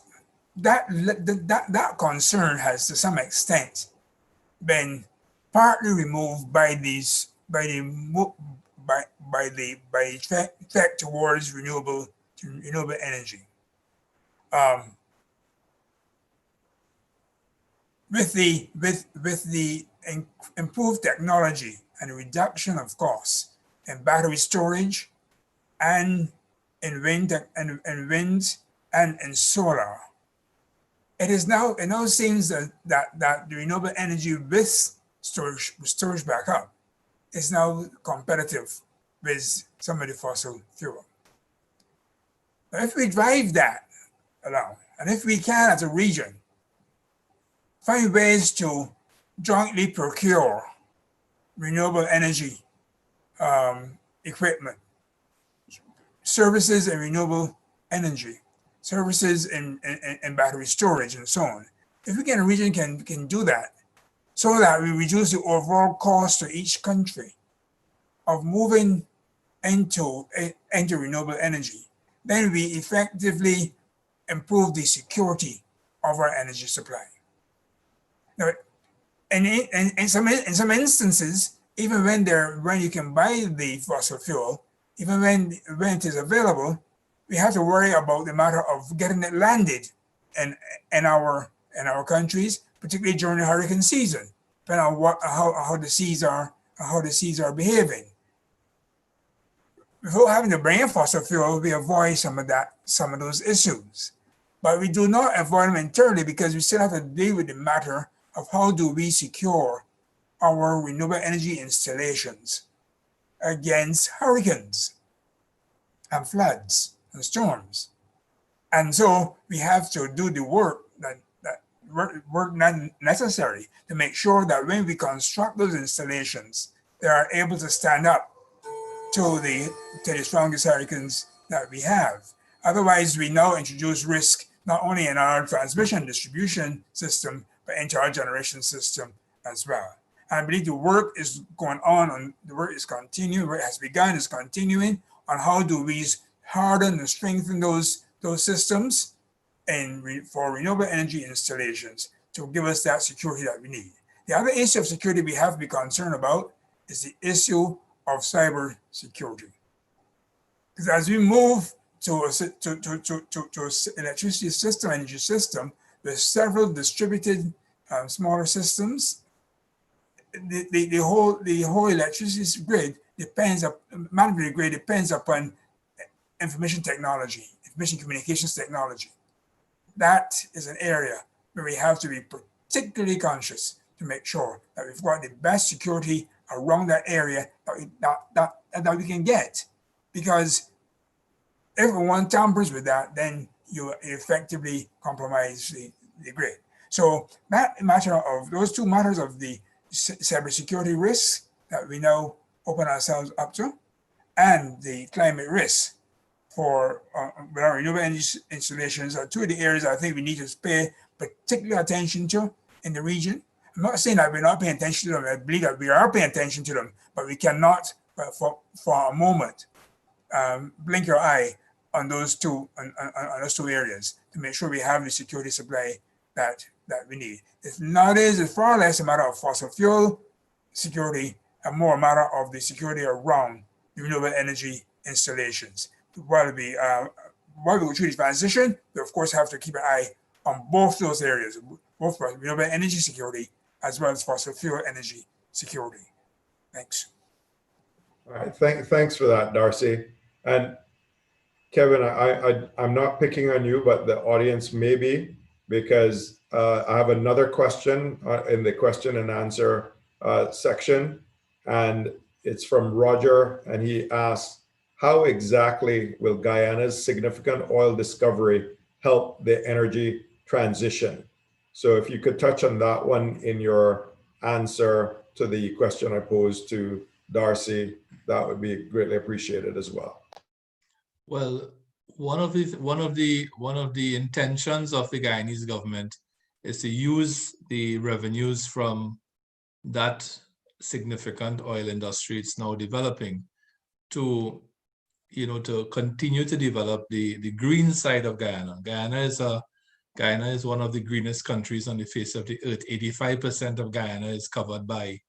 that concern has to some extent been partly removed by these by the effect towards renewable energy. With the improved technology and reduction of costs in battery storage and in wind and in solar, it now seems that the renewable energy with storage backup is now competitive with some of the fossil fuel. Now, if we drive that along, and if we can as a region find ways to jointly procure renewable energy equipment, services in renewable energy, services in battery storage, and so on. If we can, a region can do that, so that we reduce the overall cost to each country of moving into renewable energy, then we effectively improve the security of our energy supply. Now, in some instances, even when you can buy the fossil fuel, even when it is available, we have to worry about the matter of getting it landed in our countries, particularly during the hurricane season, depending on how the seas are behaving. Without having to bring in fossil fuel, we avoid some of those issues. But we do not avoid them entirely, because we still have to deal with the matter of how do we secure our renewable energy installations against hurricanes and floods and storms. And so we have to do the work necessary to make sure that when we construct those installations, they are able to stand up to the strongest hurricanes that we have. Otherwise, we now introduce risk not only in our transmission distribution system, but into our generation system as well. And I believe the work is going on, the work is continuing, where it has begun is continuing on how do we harden and strengthen those systems for renewable energy installations to give us that security that we need. The other issue of security we have to be concerned about is the issue of cyber security. Because as we move to electricity system, energy system, with several distributed smaller systems, the whole electricity grid depends upon information technology, information communications technology. That is an area where we have to be particularly conscious to make sure that we've got the best security around that area that we can get. Because if one tampers with that, then you effectively compromise the grid. So those two matters of the cybersecurity risks that we now open ourselves up to, and the climate risks for our renewable energy installations are two of the areas I think we need to pay particular attention to in the region. I'm not saying that we're not paying attention to them. I believe that we are paying attention to them, but we cannot, for a moment, blink your eye on those two areas to make sure we have the security supply that we need. It's far less a matter of fossil fuel security and more a matter of the security around the renewable energy installations. While we go through this transition, we of course have to keep an eye on both those areas, both renewable energy security as well as fossil fuel energy security. Thanks. All right, thanks for that, Darcy. And Kevin, I'm not picking on you, but the audience may be, because I have another question in the question and answer section, and it's from Roger, and he asks, how exactly will Guyana's significant oil discovery help the energy transition? So if you could touch on that one in your answer to the question I posed to Darcy, that would be greatly appreciated as well. Well, one of the intentions of the Guyanese government is to use the revenues from that significant oil industry it's now developing to continue to develop the green side of Guyana. Guyana is a Guyana is one of the greenest countries on the face of the earth. 85% of Guyana is covered by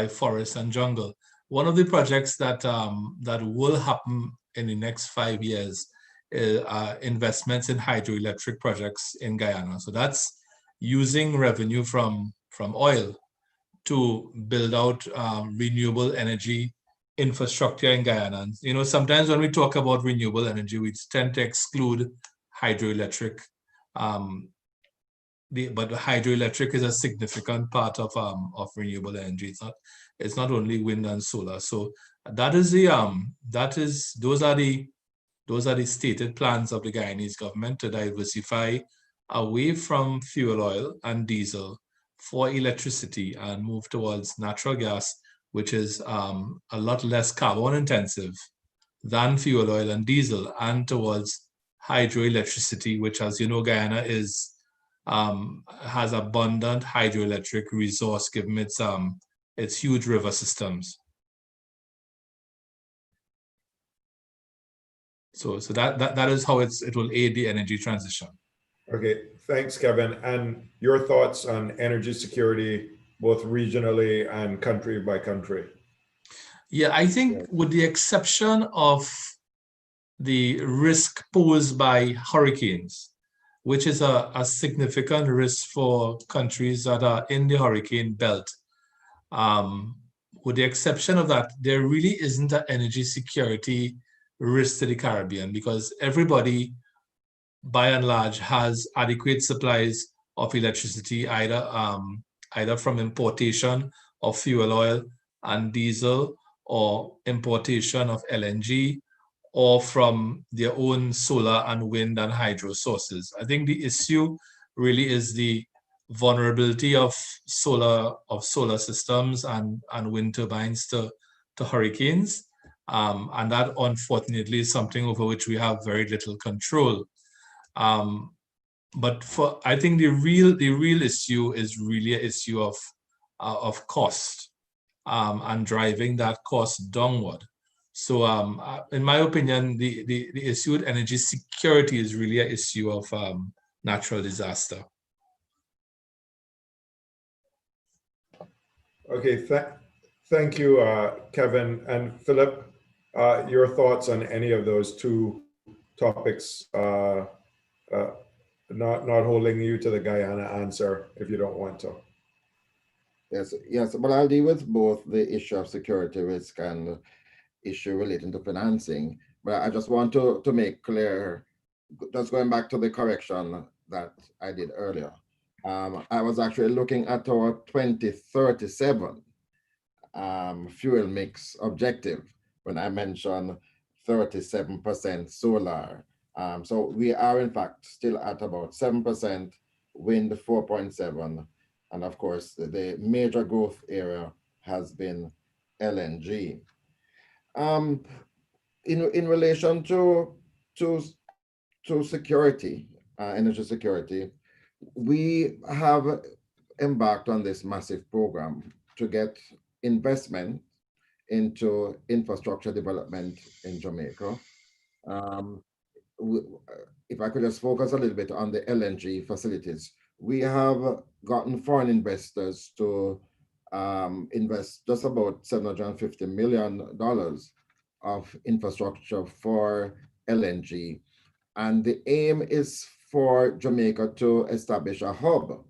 forest and jungle. One of the projects that that will happen in the next 5 years are investments in hydroelectric projects in Guyana. So that's using revenue from oil to build out renewable energy infrastructure in Guyana. You know, sometimes when we talk about renewable energy, we tend to exclude hydroelectric. But hydroelectric is a significant part of renewable energy. It's not only wind and solar. So that is those are the stated plans of the Guyanese government to diversify away from fuel oil and diesel for electricity and move towards natural gas, which is a lot less carbon intensive than fuel oil and diesel, and towards hydroelectricity, which, as you know, Guyana has abundant hydroelectric resource given its huge river systems. So that is how it will aid the energy transition. Okay, thanks, Kevin. And your thoughts on energy security, both regionally and country by country? Yeah, I think with the exception of the risk posed by hurricanes, which is a significant risk for countries that are in the hurricane belt, with the exception of that, there really isn't an energy security risk to the Caribbean, because everybody, by and large, has adequate supplies of electricity, either from importation of fuel oil and diesel, or importation of LNG, or from their own solar and wind and hydro sources. I think the issue really is the vulnerability of solar systems and wind turbines to hurricanes. And that, unfortunately, is something over which we have very little control. But I think the real issue is really an issue of cost, and driving that cost downward. So in my opinion, the issue with energy security is really an issue of natural disaster. Okay, thank you, Kevin. And Philip, your thoughts on any of those two topics, not holding you to the Guyana answer if you don't want to. Yes, but I'll deal with both the issue of security risk and issue relating to financing. But I just want to make clear, just going back to the correction that I did earlier. I was actually looking at our 2037 fuel mix objective when I mentioned 37% solar. So we are in fact still at about 7%, wind 4.7%, and of course the major growth area has been LNG. In relation to security, energy security, we have embarked on this massive program to get investment into infrastructure development in Jamaica. If I could just focus a little bit on the LNG facilities, we have gotten foreign investors to invest just about $750 million of infrastructure for LNG. And the aim is for Jamaica to establish a hub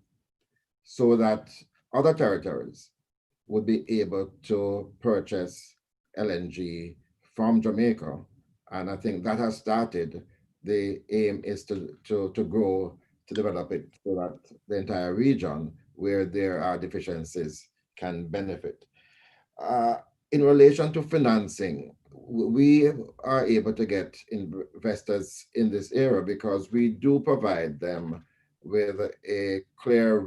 so that other territories would be able to purchase LNG from Jamaica. And I think that has started. The aim is to grow, to develop it so that the entire region where there are deficiencies can benefit. In relation to financing, we are able to get investors in this area because we do provide them with a clear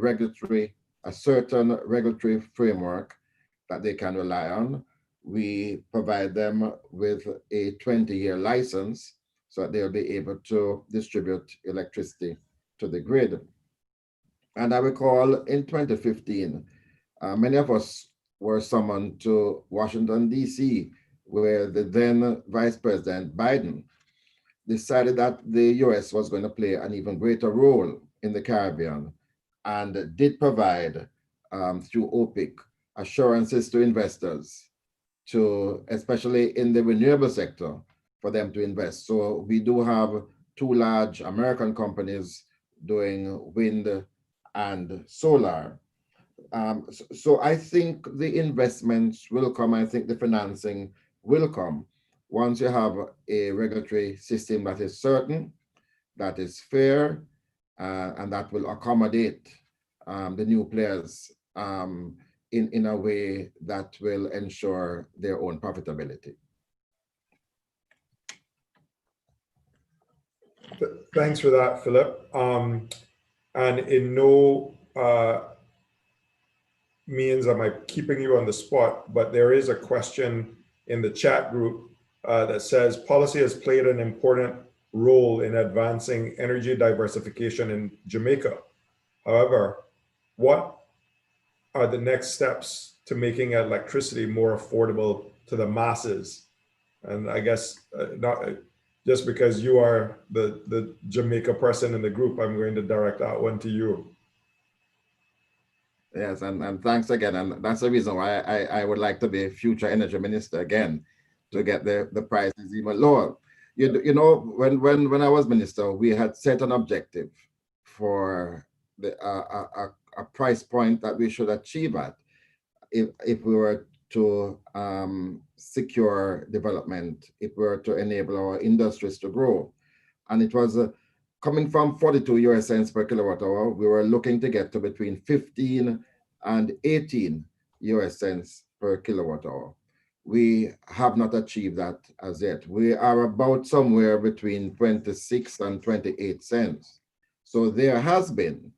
a certain regulatory framework that they can rely on. We provide them with a 20-year license so that they'll be able to distribute electricity to the grid. And I recall in 2015, many of us were summoned to Washington, D.C., where the then Vice President Biden decided that the US was going to play an even greater role in the Caribbean and did provide through OPIC assurances to investors, to especially in the renewable sector, for them to invest. So we do have two large American companies doing wind and solar. So I think the investments will come. I think the financing will come once you have a regulatory system that is certain, that is fair, and that will accommodate the new players in a way that will ensure their own profitability. Thanks for that, Philip. And in no means am I keeping you on the spot, but there is a question in the chat group that says policy has played an important role in advancing energy diversification in Jamaica. However, what are the next steps to making electricity more affordable to the masses? And I guess not just because you are the Jamaica person in the group, I'm going to direct that one to you. Yes, and thanks again. And that's the reason why I would like to be future energy minister again, to get the prices even lower. You know, when I was minister, we had set an objective for the a price point that we should achieve at if we were to secure development, if we were to enable our industries to grow. And it was coming from 42 US cents per kilowatt hour, we were looking to get to between 15 and 18 US cents per kilowatt hour. We have not achieved that as yet. We are about somewhere between 26 and 28 cents. So there has been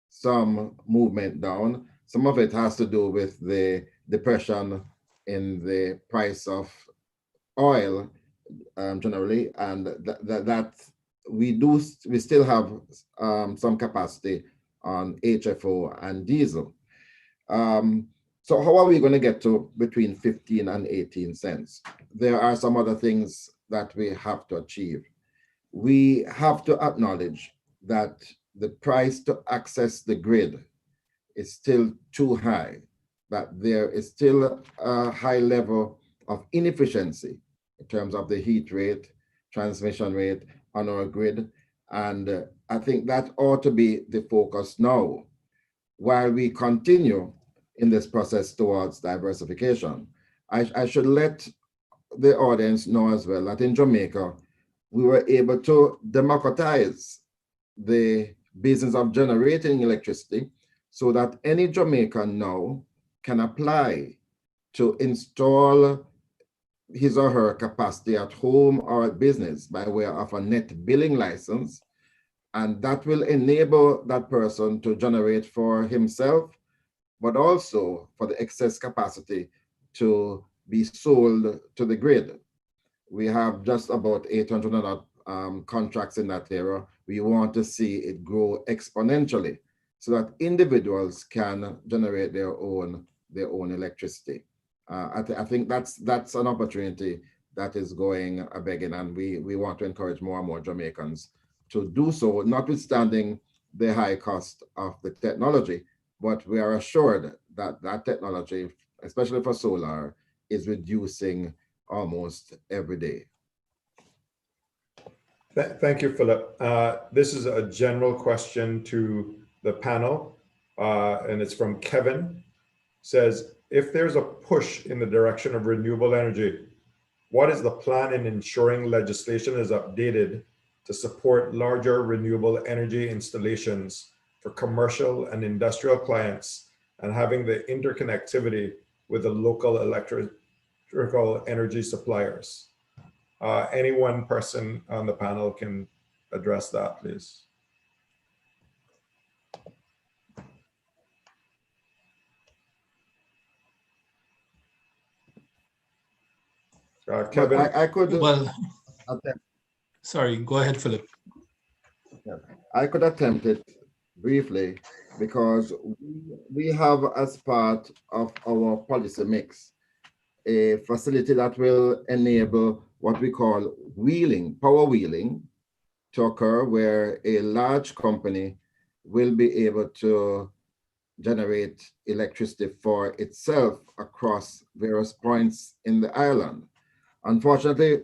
some movement down. Some of it has to do with the depression in the price of oil generally, and that we still have some capacity on HFO and diesel. So how are we going to get to between 15 and 18 cents? There are some other things that we have to achieve. We have to acknowledge that the price to access the grid is still too high, that there is still a high level of inefficiency in terms of the heat rate, transmission rate on our grid. And I think that ought to be the focus now, while we continue in this process towards diversification. I should let the audience know as well that in Jamaica, we were able to democratize the business of generating electricity so that any Jamaican now can apply to install his or her capacity at home or at business by way of a net billing license. And that will enable that person to generate for himself, but also for the excess capacity to be sold to the grid. We have just about 800 contracts in that area. We want to see it grow exponentially so that individuals can generate their own electricity. I think that's an opportunity that is going a begging, and we want to encourage more and more Jamaicans to do so, notwithstanding the high cost of the technology. But we are assured that that technology, especially for solar, is reducing almost every day. Thank you, Philip. This is a general question to the panel, and it's from Kevin. Says, if there's a push in the direction of renewable energy, what is the plan in ensuring legislation is updated to support larger renewable energy installations for commercial and industrial clients, and having the interconnectivity with the local electrical energy suppliers? Any one person on the panel can address that, please. Kevin? I could Well, attempt. sorry, go ahead, Philip. Yeah, I could attempt it briefly, because we have, as part of our policy mix, a facility that will enable what we call wheeling, power wheeling, to occur, where a large company will be able to generate electricity for itself across various points in the island. Unfortunately,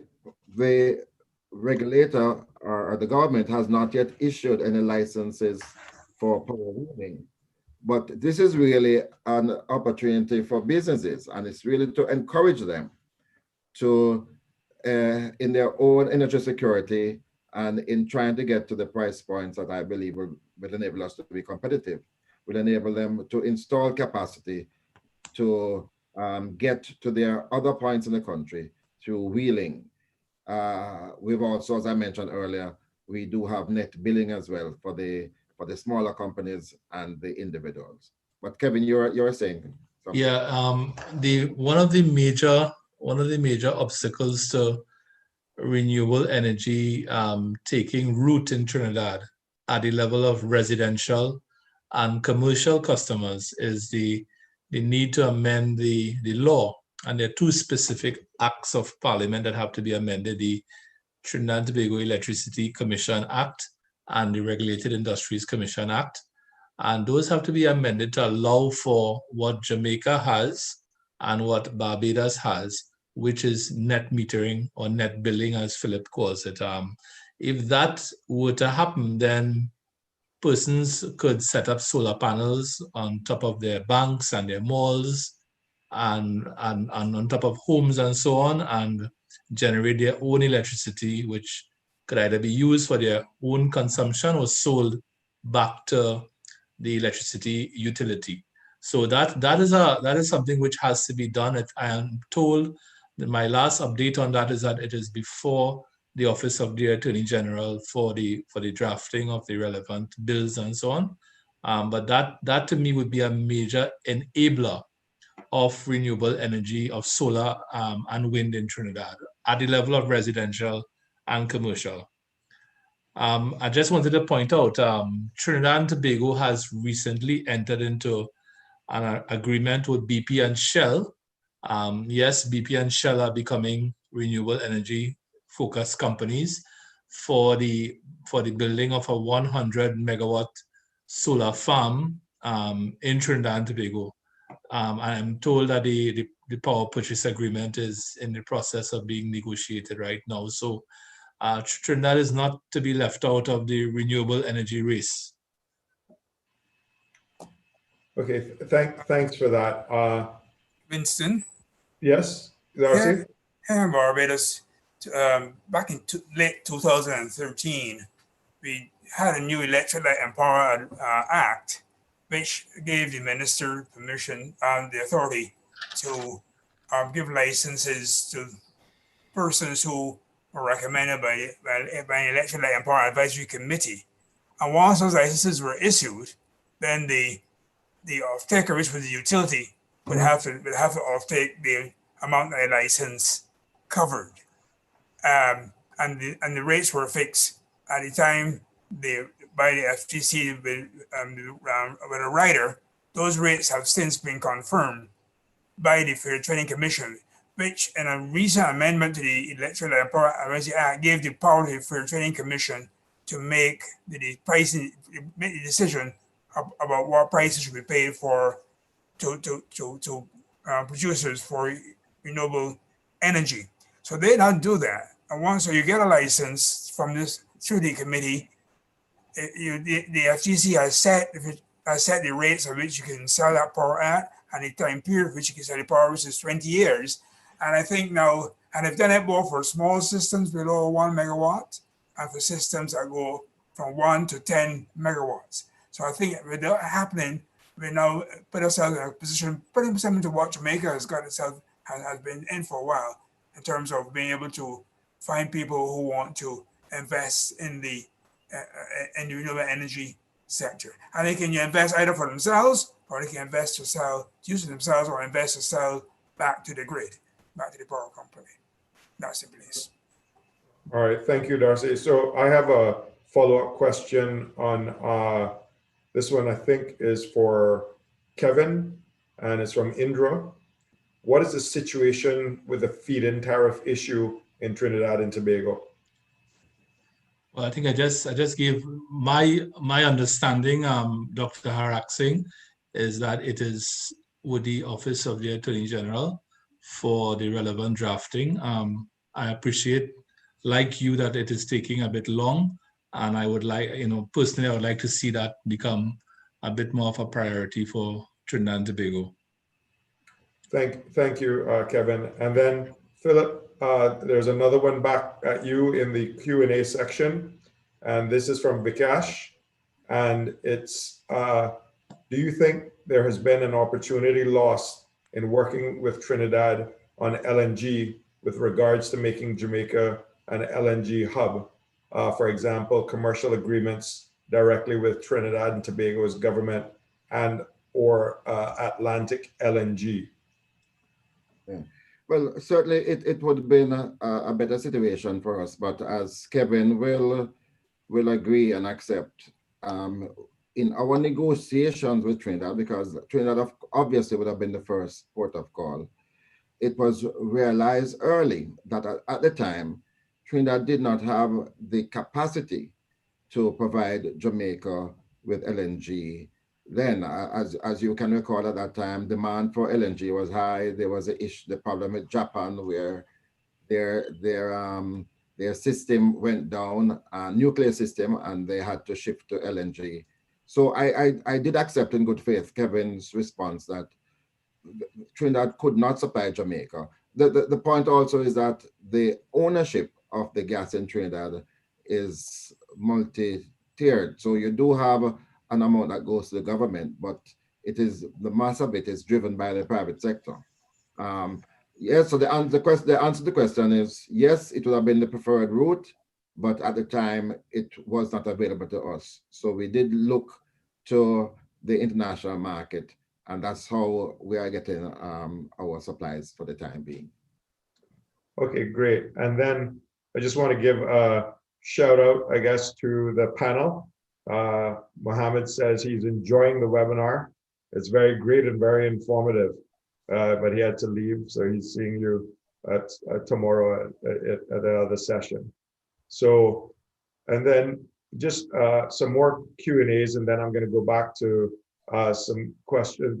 the regulator or the government has not yet issued any licenses for power wheeling. But this is really an opportunity for businesses, and it's really to encourage them to, in their own energy security and in trying to get to the price points that I believe will enable us to be competitive, will enable them to install capacity to get to their other points in the country through wheeling. We've also, as I mentioned earlier, we do have net billing as well for the smaller companies and the individuals. But Kevin, you're saying something. Yeah, one of the major obstacles to renewable energy taking root in Trinidad at the level of residential and commercial customers is the need to amend the law. And there are two specific acts of parliament that have to be amended: the Trinidad and Tobago Electricity Commission Act and the Regulated Industries Commission Act. And those have to be amended to allow for what Jamaica has and what Barbados has, which is net metering or net billing, as Philip calls it. If that were to happen, then persons could set up solar panels on top of their banks and their malls and on top of homes and so on, and generate their own electricity, which could either be used for their own consumption or sold back to the electricity utility. So that is something which has to be done. I am told that my last update on that is that it is before the Office of the Attorney General for the drafting of the relevant bills and so on. But that to me would be a major enabler of renewable energy, of solar and wind in Trinidad at the level of residential and commercial. I just wanted to point out, Trinidad and Tobago has recently entered into an agreement with BP and Shell. Yes, BP and Shell are becoming renewable energy focused companies for the building of a 100 megawatt solar farm in Trinidad and Tobago. I'm told that the power purchase agreement is in the process of being negotiated right now. So Trinidad is not to be left out of the renewable energy race. Okay, thanks for that. Winston, Yes, here Darcy? in Barbados, back in late 2013, we had a new Electric Light and Power Act, which gave the minister permission and the authority to give licenses to persons who were recommended by an Electric Light and Power Advisory Committee. And once those licenses were issued, then the off-taker, which was the utility, would have to off-take the amount that a license covered. And the rates were fixed at the time by the FTC with a rider. Those rates have since been confirmed by the Fair Trading Commission, which in a recent amendment to the Electric Light and Power Advisory Act gave the power to the Fair Trading Commission to make the pricing, make the decision about what prices should be paid to producers for renewable energy. So they don't do that. And once you get a license from this through the committee, the FTC has set the rates at which you can sell that power at, and the time period for which you can sell the power, which is 20 years. And I think now, and they've done it both for small systems below 1 megawatt and for systems that go from 1 to 10 megawatts. So I think with that happening, we now put ourselves in a position pretty similar to what Jamaica has been in for a while, in terms of being able to find people who want to invest in the renewable energy sector. And they can invest either for themselves, or they can invest to sell, use it themselves, or invest to sell back to the grid, back to the power company. That's the place. All right, thank you, Darcy. So I have a follow-up question on this one. I think is for Kevin, and it's from Indra. What is the situation with the feed-in tariff issue in Trinidad and Tobago? Well, I think I just gave my understanding, Dr. Harak Singh, is that it is with the Office of the Attorney General for the relevant drafting. I appreciate, like you, that it is taking a bit long, and I would like, personally, I would like to see that become a bit more of a priority for Trinidad and Tobago. Thank you, Kevin. And then Philip, there's another one back at you in the Q&A section. And this is from Vikash. And it's, do you think there has been an opportunity lost in working with Trinidad on LNG with regards to making Jamaica an LNG hub? For example, commercial agreements directly with Trinidad and Tobago's government and or Atlantic LNG. Yeah. Well, certainly it would have been a better situation for us, but as Kevin will agree and accept, in our negotiations with Trinidad, because Trinidad obviously would have been the first port of call, it was realized early that at the time, Trinidad did not have the capacity to provide Jamaica with LNG. Then, as you can recall at that time, demand for LNG was high. There was the problem with Japan where their system went down, nuclear system, and they had to shift to LNG. So I did accept in good faith Kevin's response that Trinidad could not supply Jamaica. The point also is that the ownership of the gas in Trinidad is multi-tiered. So you do have an amount that goes to the government, but the mass of it is driven by the private sector. Yes, so the answer to the question is yes, it would have been the preferred route, but at the time it was not available to us. So we did look to the international market, and that's how we are getting our supplies for the time being. Okay, great. And then I just want to give a shout out, I guess, to the panel. Mohammed says he's enjoying the webinar. It's very great and very informative, but he had to leave, so he's seeing you tomorrow at the other session. So, and then just some more Q&As, and then I'm going to go back to some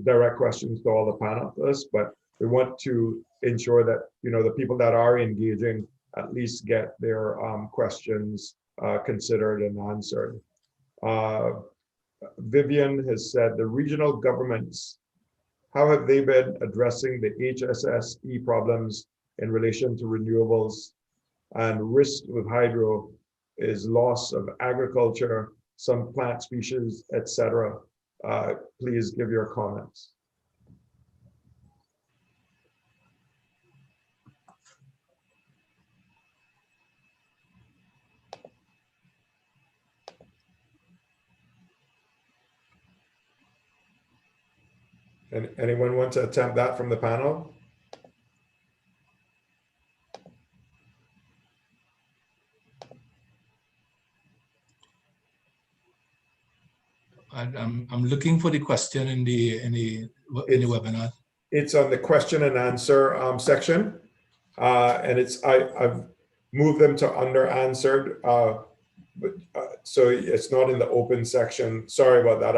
direct questions to all the panelists, but we want to ensure that, the people that are engaging at least get their questions considered and answered. Vivian has said, the regional governments, how have they been addressing the HSSE problems in relation to renewables and risk with hydro is loss of agriculture, some plant species, etc. Please give your comments. And anyone want to attempt that from the panel? I'm looking for the question in the webinar. It's on the question and answer section, and I've moved them to under answered, so it's not in the open section. Sorry about that.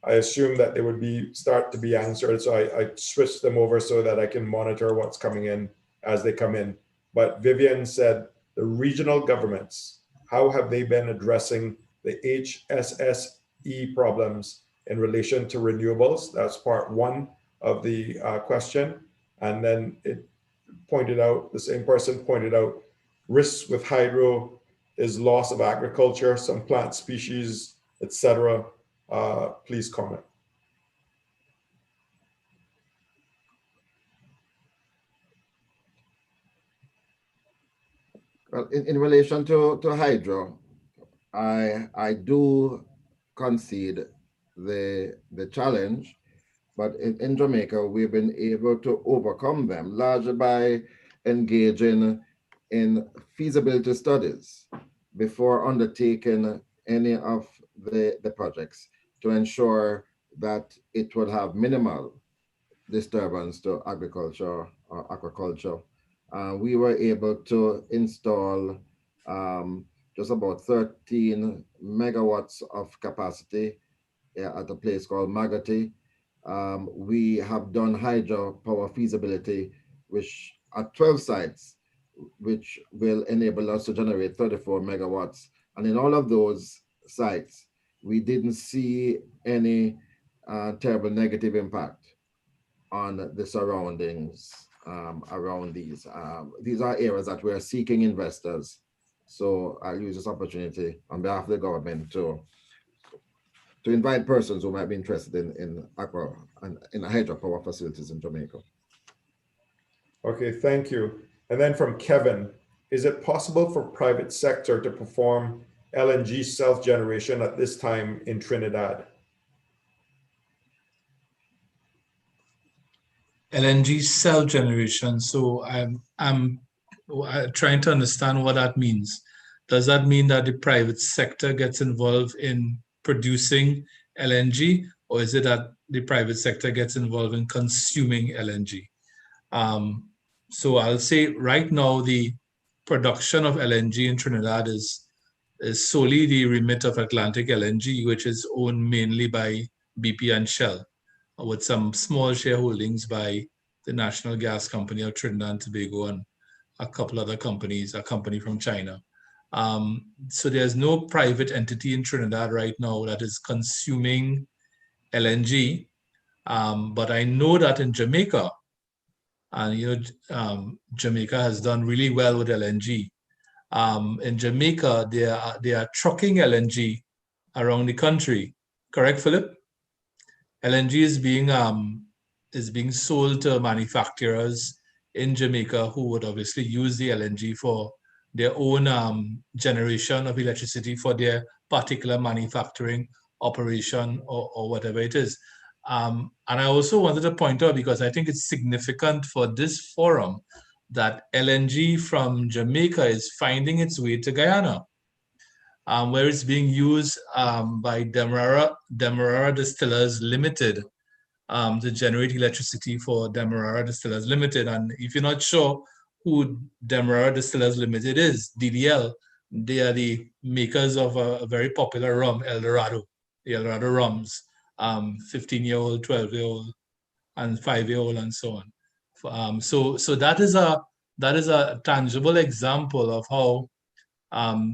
I assumed that they would start to be answered, so I switched them over so that I can monitor what's coming in as they come in. But Vivian said, the regional governments, how have they been addressing the HSSE problems in relation to renewables? That's part one of the question. And then it pointed out, the same person pointed out, risks with hydro is loss of agriculture, some plant species, etc. Please comment. Well, in relation to hydro, I do concede the challenge, but in Jamaica, we've been able to overcome them largely by engaging in feasibility studies before undertaking any of the projects to ensure that it would have minimal disturbance to agriculture or aquaculture. We were able to install just about 13 megawatts of capacity at a place called Magati. We have done hydropower feasibility, which at 12 sites, which will enable us to generate 34 megawatts. And in all of those sites, we didn't see any terrible negative impact on the surroundings around these. These are areas that we're seeking investors. So I'll use this opportunity on behalf of the government to invite persons who might be interested in aqua and in hydropower facilities in Jamaica. Okay, thank you. And then from Kevin, is it possible for private sector to perform LNG self-generation at this time in Trinidad? LNG self-generation. So I'm trying to understand what that means. Does that mean that the private sector gets involved in producing LNG, or is it that the private sector gets involved in consuming LNG? So I'll say right now the production of LNG in Trinidad is solely the remit of Atlantic LNG, which is owned mainly by BP and Shell, with some small shareholdings by the National Gas Company of Trinidad and Tobago and a couple other companies, a company from China. So there's no private entity in Trinidad right now that is consuming LNG. But I know that in Jamaica, and Jamaica has done really well with LNG. In Jamaica, they are trucking LNG around the country. Correct, Philip? LNG is being sold to manufacturers in Jamaica who would obviously use the LNG for their own generation of electricity for their particular manufacturing operation or whatever it is. And I also wanted to point out, because I think it's significant for this forum, that LNG from Jamaica is finding its way to Guyana, where it's being used by Demerara Distillers Limited to generate electricity for Demerara Distillers Limited. And if you're not sure who Demerara Distillers Limited is, DDL, they are the makers of a very popular rum, El Dorado, the El Dorado rums, 15-year-old, 12-year-old, and 5-year-old, and so on. So that is a tangible example of how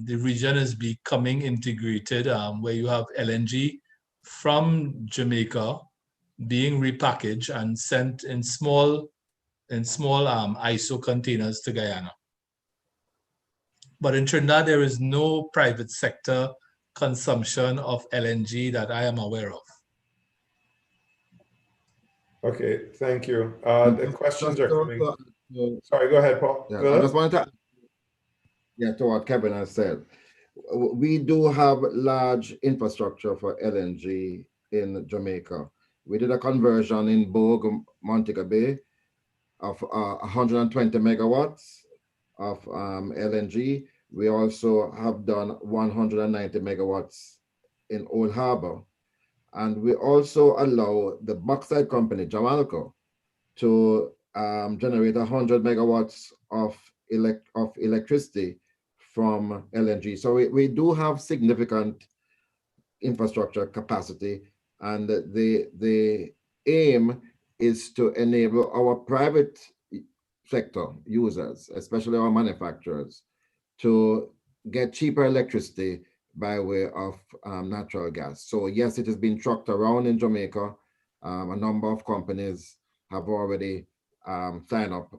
the region is becoming integrated, where you have LNG from Jamaica being repackaged and sent in small ISO containers to Guyana. But in Trinidad, there is no private sector consumption of LNG that I am aware of. Okay, thank you. The questions are coming. Sorry, go ahead, Paul. Yeah, I just wanted to what Kevin has said. We do have large infrastructure for LNG in Jamaica. We did a conversion in Bogue, Montego Bay, of 120 megawatts of LNG. We also have done 190 megawatts in Old Harbor. And we also allow the bauxite company, Jamalco, to generate 100 megawatts of electricity from LNG. So we do have significant infrastructure capacity, and the aim is to enable our private sector users, especially our manufacturers, to get cheaper electricity by way of natural gas. So yes, it has been trucked around in Jamaica. A number of companies have already signed up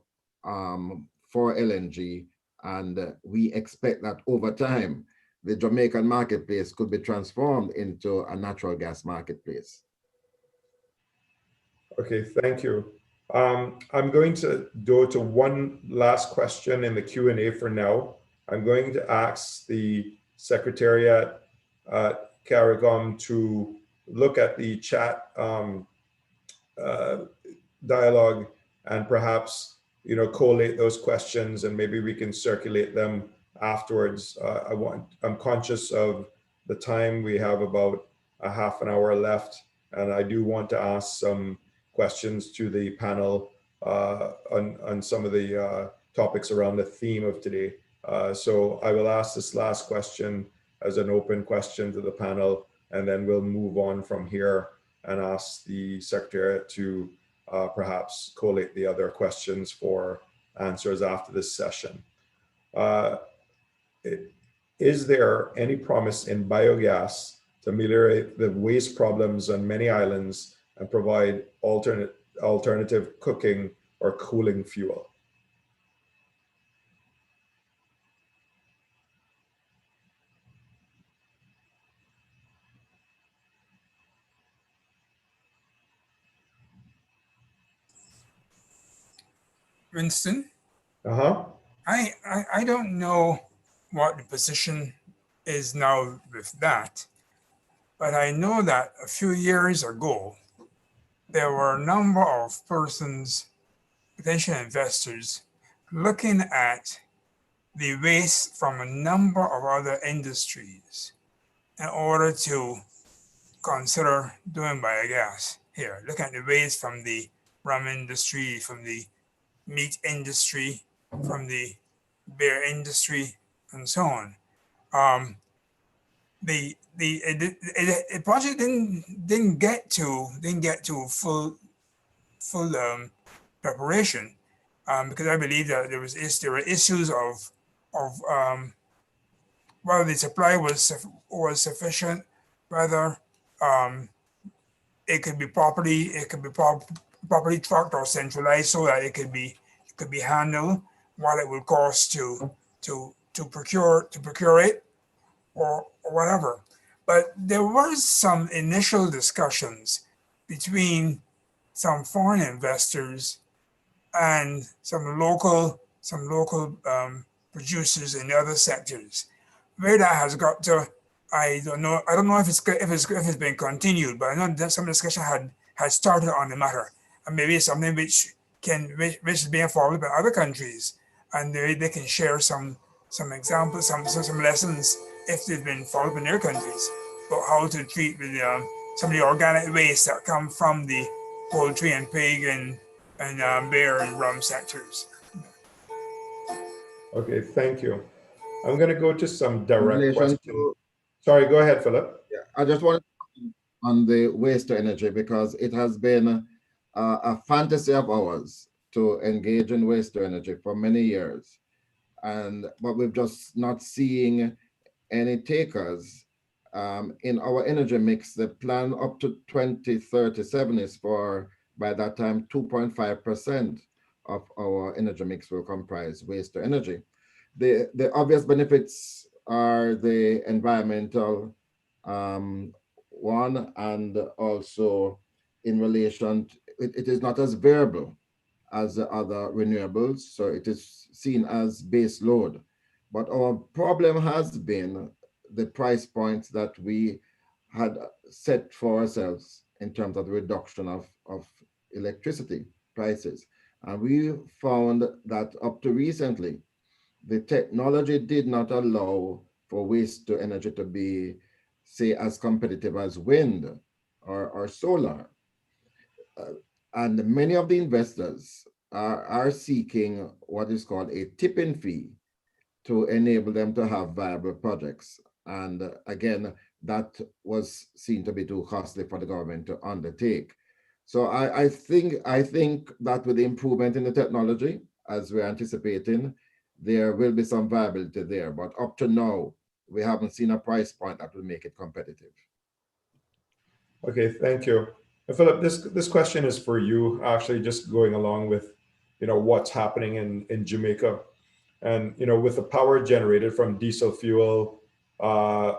for LNG, and we expect that over time, the Jamaican marketplace could be transformed into a natural gas marketplace. Okay, thank you. I'm going to go to one last question in the Q&A for now. I'm going to ask the Secretariat at CARICOM to look at the chat dialogue and perhaps collate those questions, and maybe we can circulate them afterwards. I'm conscious of the time. We have about a half an hour left, and I do want to ask some questions to the panel on some of the topics around the theme of today. So I will ask this last question as an open question to the panel, and then we'll move on from here and ask the Secretariat to perhaps collate the other questions for answers after this session. Is there any promise in biogas to ameliorate the waste problems on many islands and provide alternative cooking or cooling fuel? Winston, Uh-huh. I don't know what the position is now with that, but I know that a few years ago, there were a number of persons, potential investors, looking at the waste from a number of other industries in order to consider doing biogas here. Look at the waste from the rum industry, from the meat industry, from the beer industry, and so on. The project didn't get to full preparation because I believe that there were issues of whether the supply was sufficient, whether um, it could be properly trucked or centralized so that it could be handled, what it would cost to procure it or whatever. But there was some initial discussions between some foreign investors and some local producers in the other sectors. Where that has got to, I don't know. I don't know if it's been continued, but I know that some discussion had started on the matter, and maybe it's something which is being followed by other countries, and they can share some examples, some lessons if they've been followed in their countries about how to treat with some of the organic waste that come from the poultry and pig and beer and rum sectors. Okay, thank you. I'm going to go to some In direct relation questions. to, Sorry, go ahead, Philip. yeah, I just want to on the waste to energy because it has been a fantasy of ours to engage in waste to energy for many years, but we're just not seeing any takers. In our energy mix, the plan up to 2037 is for, by that time, 2.5% of our energy mix will comprise waste to energy. The obvious benefits are the environmental one, and also in relation to, it is not as variable as the other renewables, so it is seen as base load. But our problem has been the price points that we had set for ourselves in terms of the reduction of electricity prices. And we found that up to recently, the technology did not allow for waste to energy to be, say, as competitive as wind or solar. And many of the investors are seeking what is called a tipping fee to enable them to have viable projects. And again, that was seen to be too costly for the government to undertake. So I think that with the improvement in the technology, as we're anticipating, there will be some viability there. But up to now, we haven't seen a price point that will make it competitive. Okay, thank you. And Philip, this question is for you, actually just going along with, what's happening in Jamaica. And, with the power generated from diesel fuel, fuel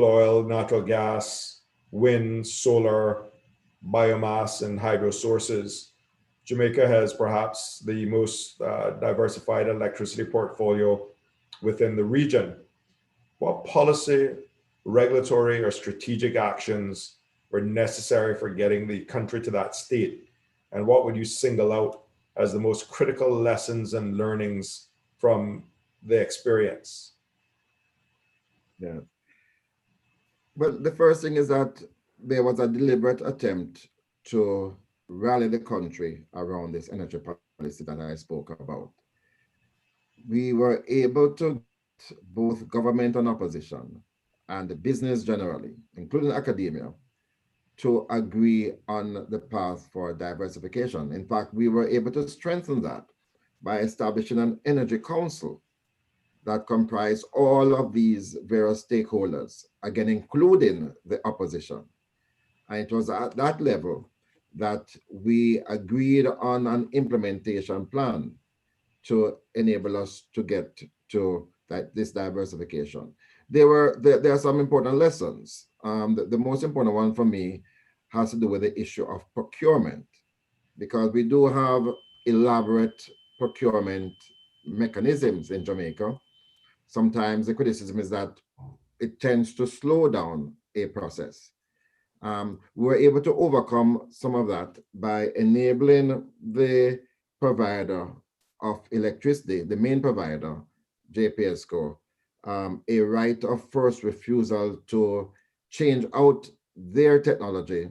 oil, natural gas, wind, solar, biomass, and hydro sources, Jamaica has perhaps the most diversified electricity portfolio within the region. What policy, regulatory, or strategic actions were necessary for getting the country to that state? And what would you single out as the most critical lessons and learnings from the experience? Yeah. Well, the first thing is that there was a deliberate attempt to rally the country around this energy policy that I spoke about. we were able to get both government and opposition and the business generally, including academia, to agree on the path for diversification. In fact, we were able to strengthen that by establishing an energy council that comprised all of these various stakeholders, again, including the opposition. And it was at that level that we agreed on an implementation plan to enable us to get to this diversification. There are some important lessons. The most important one for me has to do with the issue of procurement, because we do have elaborate procurement mechanisms in Jamaica. Sometimes the criticism is that it tends to slow down a process. We were able to overcome some of that by enabling the provider of electricity, the main provider, JPSCO, a right of first refusal to change out their technology,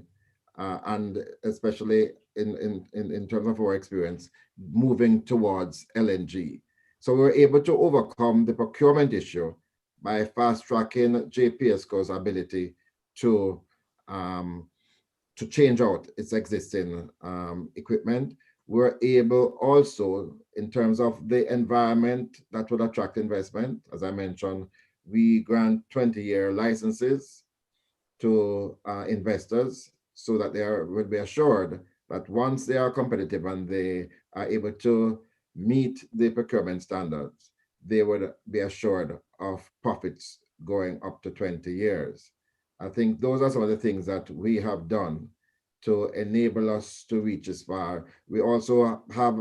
and especially in terms of our experience, moving towards LNG. So we were able to overcome the procurement issue by fast-tracking JPSCO's ability to change out its existing equipment. We're able also, in terms of the environment that would attract investment, as I mentioned, we grant 20-year licenses to investors so that they will be assured that once they are competitive and they are able to meet the procurement standards, they would be assured of profits going up to 20 years. I think those are some of the things that we have done to enable us to reach as far. We also have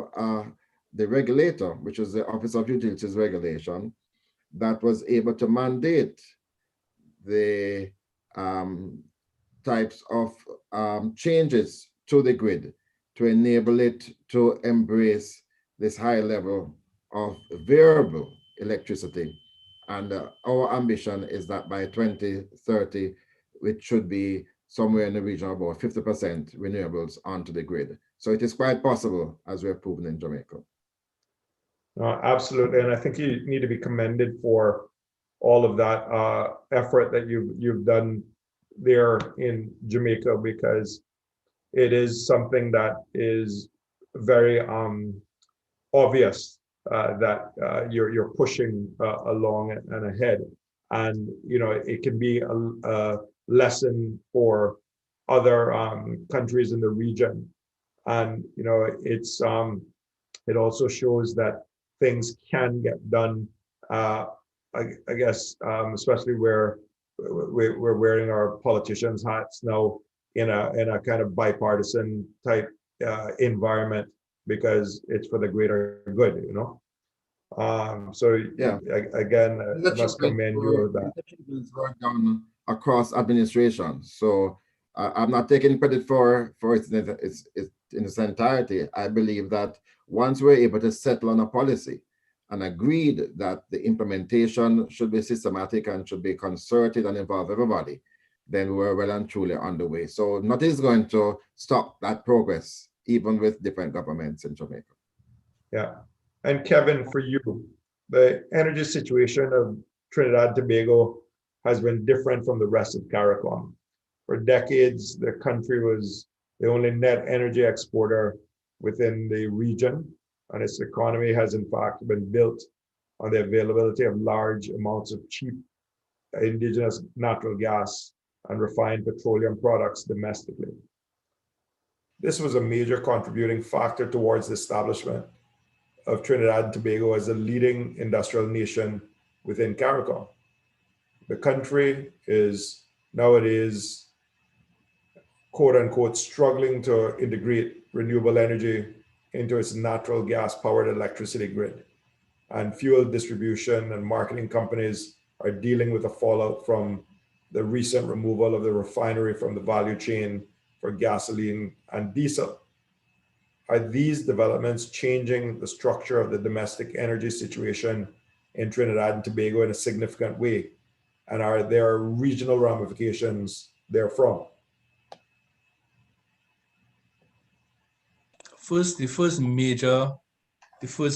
the regulator, which is the Office of Utilities Regulation, that was able to mandate the types of changes to the grid to enable it to embrace this high level of variable electricity. And our ambition is that by 2030, it should be somewhere in the region of about 50% renewables onto the grid. So it is quite possible, as we have proven in Jamaica. Absolutely, and I think you need to be commended for all of that effort that you've done there in Jamaica, because it is something that is very obvious that you're pushing along and ahead, and it can be a lesson for other countries in the region, and it's it also shows that things can get done. I guess especially where we're wearing our politicians' hats now in a kind of bipartisan type environment, because it's for the greater good, so Yeah. Again, I must commend you on that. Work done across administration. So I'm not taking credit for it in its entirety. I believe that once we're able to settle on a policy and agreed that the implementation should be systematic and should be concerted and involve everybody, then we're well and truly underway. So nothing is going to stop that progress, even with different governments in Jamaica. Yeah. And Kevin, for you, the energy situation of Trinidad and Tobago has been different from the rest of CARICOM. For decades, the country was the only net energy exporter within the region, and its economy has in fact been built on the availability of large amounts of cheap indigenous natural gas and refined petroleum products domestically. This was a major contributing factor towards the establishment of Trinidad and Tobago as a leading industrial nation within CARICOM. The country is nowadays, quote unquote, struggling to integrate renewable energy into its natural gas powered electricity grid. And fuel distribution and marketing companies are dealing with the fallout from the recent removal of the refinery from the value chain for gasoline and diesel. Are these developments changing the structure of the domestic energy situation in Trinidad and Tobago in a significant way? And are there regional ramifications therefrom? The first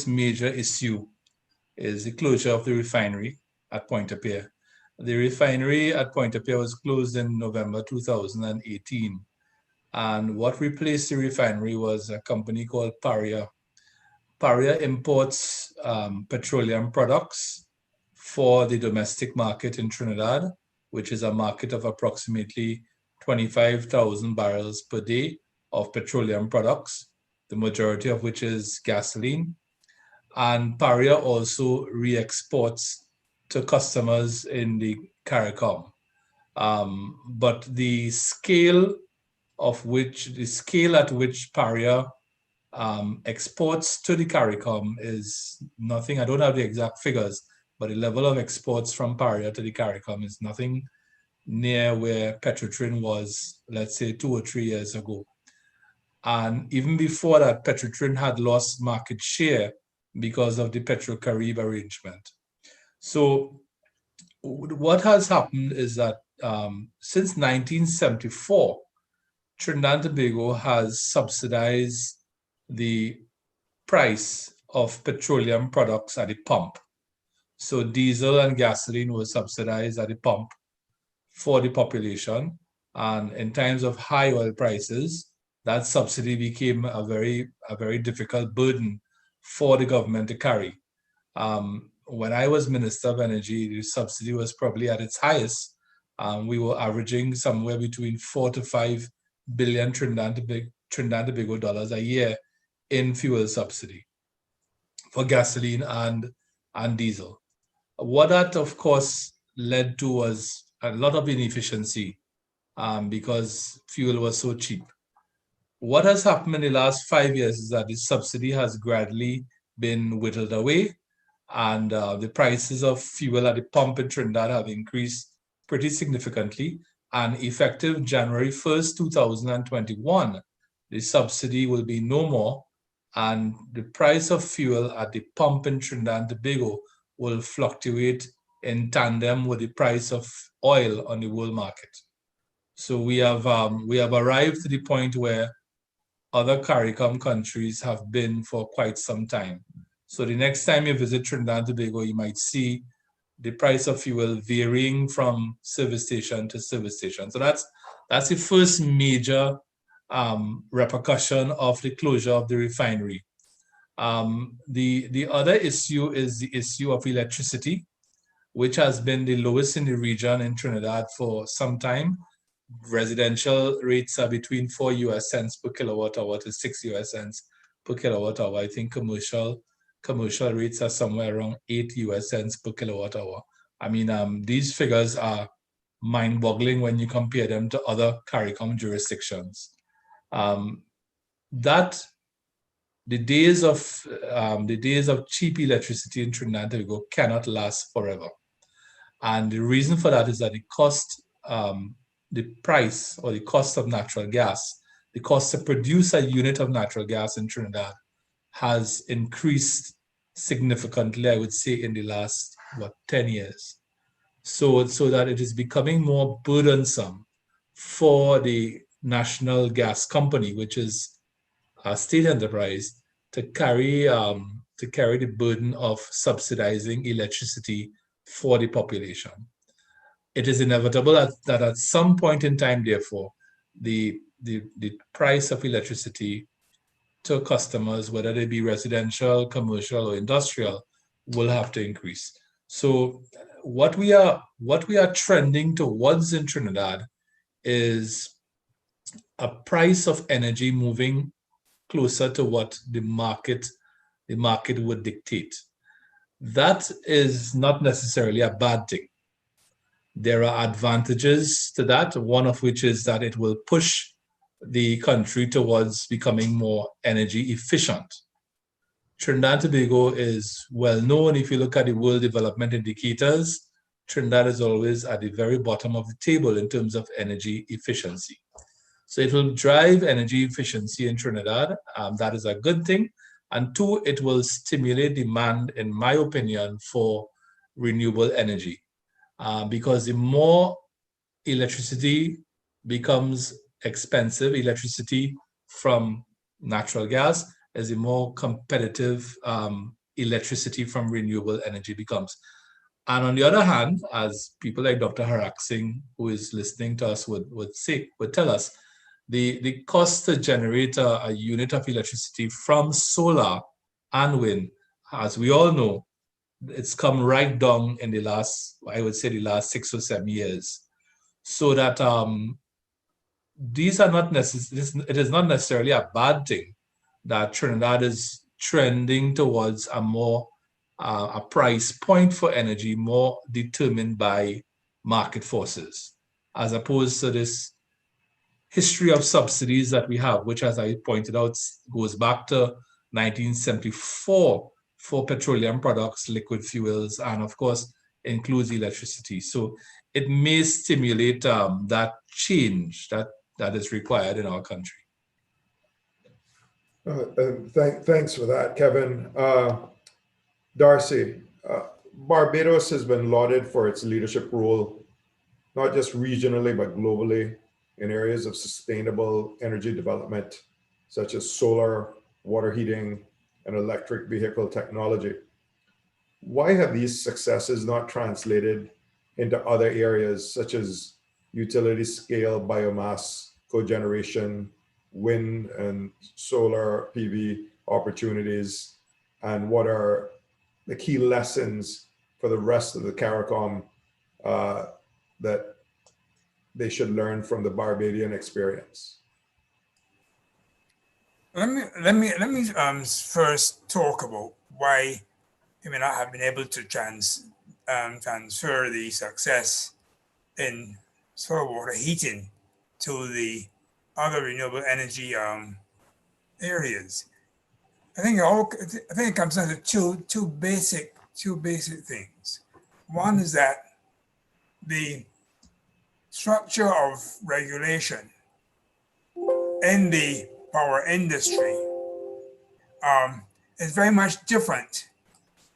major issue is the closure of the refinery at Pointe-à-Pierre. The refinery at Pointe-à-Pierre was closed in November 2018. And what replaced the refinery was a company called Paria. Paria imports petroleum products for the domestic market in Trinidad, which is a market of approximately 25,000 barrels per day of petroleum products, the majority of which is gasoline. And Paria also re-exports to customers in the CARICOM. But the scale at which Paria exports to the CARICOM is nothing. I don't have the exact figures, but the level of exports from Paria to the CARICOM is nothing near where Petrotrin was, let's say, 2 or 3 years ago. And even before that, Petrotrin had lost market share because of the Petro-Carib arrangement. So what has happened is that since 1974, Trinidad and Tobago has subsidized the price of petroleum products at the pump. So diesel and gasoline was subsidized at the pump for the population. And in times of high oil prices, that subsidy became a very difficult burden for the government to carry. When I was Minister of Energy, the subsidy was probably at its highest. We were averaging somewhere between 4 to 5 billion Trinidad and Tobago dollars a year in fuel subsidy for gasoline and diesel. What that, of course, led to was a lot of inefficiency because fuel was so cheap. What has happened in the last 5 years is that the subsidy has gradually been whittled away, and the prices of fuel at the pump in Trinidad have increased pretty significantly. And effective January 1st, 2021, the subsidy will be no more, and the price of fuel at the pump in Trinidad and Tobago will fluctuate in tandem with the price of oil on the world market. So we have arrived to the point where other CARICOM countries have been for quite some time. So the next time you visit Trinidad and Tobago, you might see the price of fuel varying from service station to service station. So that's the first major repercussion of the closure of the refinery. The other issue is the issue of electricity, which has been the lowest in the region in Trinidad for some time. Residential rates are between 4 US cents per kilowatt hour to 6 US cents per kilowatt hour. I think commercial rates are somewhere around 8 US cents per kilowatt hour. I mean, these figures are mind-boggling when you compare them to other CARICOM jurisdictions. The days of cheap electricity in Trinidad and Tobago cannot last forever. And the reason for that is that the price or the cost of natural gas, the cost to produce a unit of natural gas in Trinidad has increased significantly, I would say, in the last, 10 years. So that it is becoming more burdensome for the National Gas Company, which is a state enterprise, to carry the burden of subsidizing electricity for the population. It is inevitable that at some point in time, therefore, the price of electricity to customers, whether they be residential, commercial, or industrial, will have to increase. So what we are trending towards in Trinidad is a price of energy moving closer to what the market would dictate. That is not necessarily a bad thing. There are advantages to that, one of which is that it will push the country towards becoming more energy efficient. Trinidad and Tobago is well known. If you look at the World Development Indicators, Trinidad is always at the very bottom of the table in terms of energy efficiency. So it will drive energy efficiency in Trinidad. That is a good thing. And two, it will stimulate demand, in my opinion, for renewable energy. Because the more electricity becomes expensive, electricity from natural gas, is a more competitive electricity from renewable energy becomes. And on the other hand, as people like Dr. Harak Singh, who is listening to us, would tell us, the cost to generate a unit of electricity from solar and wind, as we all know, it's come right down in the last, I would say, the last 6 or 7 years. So that these are not necessarily, it is not necessarily a bad thing that Trinidad is trending towards a more a price point for energy more determined by market forces, as opposed to this history of subsidies that we have, which, as I pointed out, goes back to 1974 for petroleum products, liquid fuels, and of course includes electricity. So it may stimulate that change that is required in our country. Thanks for that, Kevin. Darcy, Barbados has been lauded for its leadership role, not just regionally, but globally in areas of sustainable energy development, such as solar, water heating, and electric vehicle technology. Why have these successes not translated into other areas, such as utility scale biomass cogeneration, wind and solar PV opportunities, and what are the key lessons for the rest of the CARICOM that they should learn from the Barbadian experience? Let me first talk about why we may not have been able to transfer the success in solar water heating to the other renewable energy areas. I think it comes down to two basic things. One is that the structure of regulation in the power industry is very much different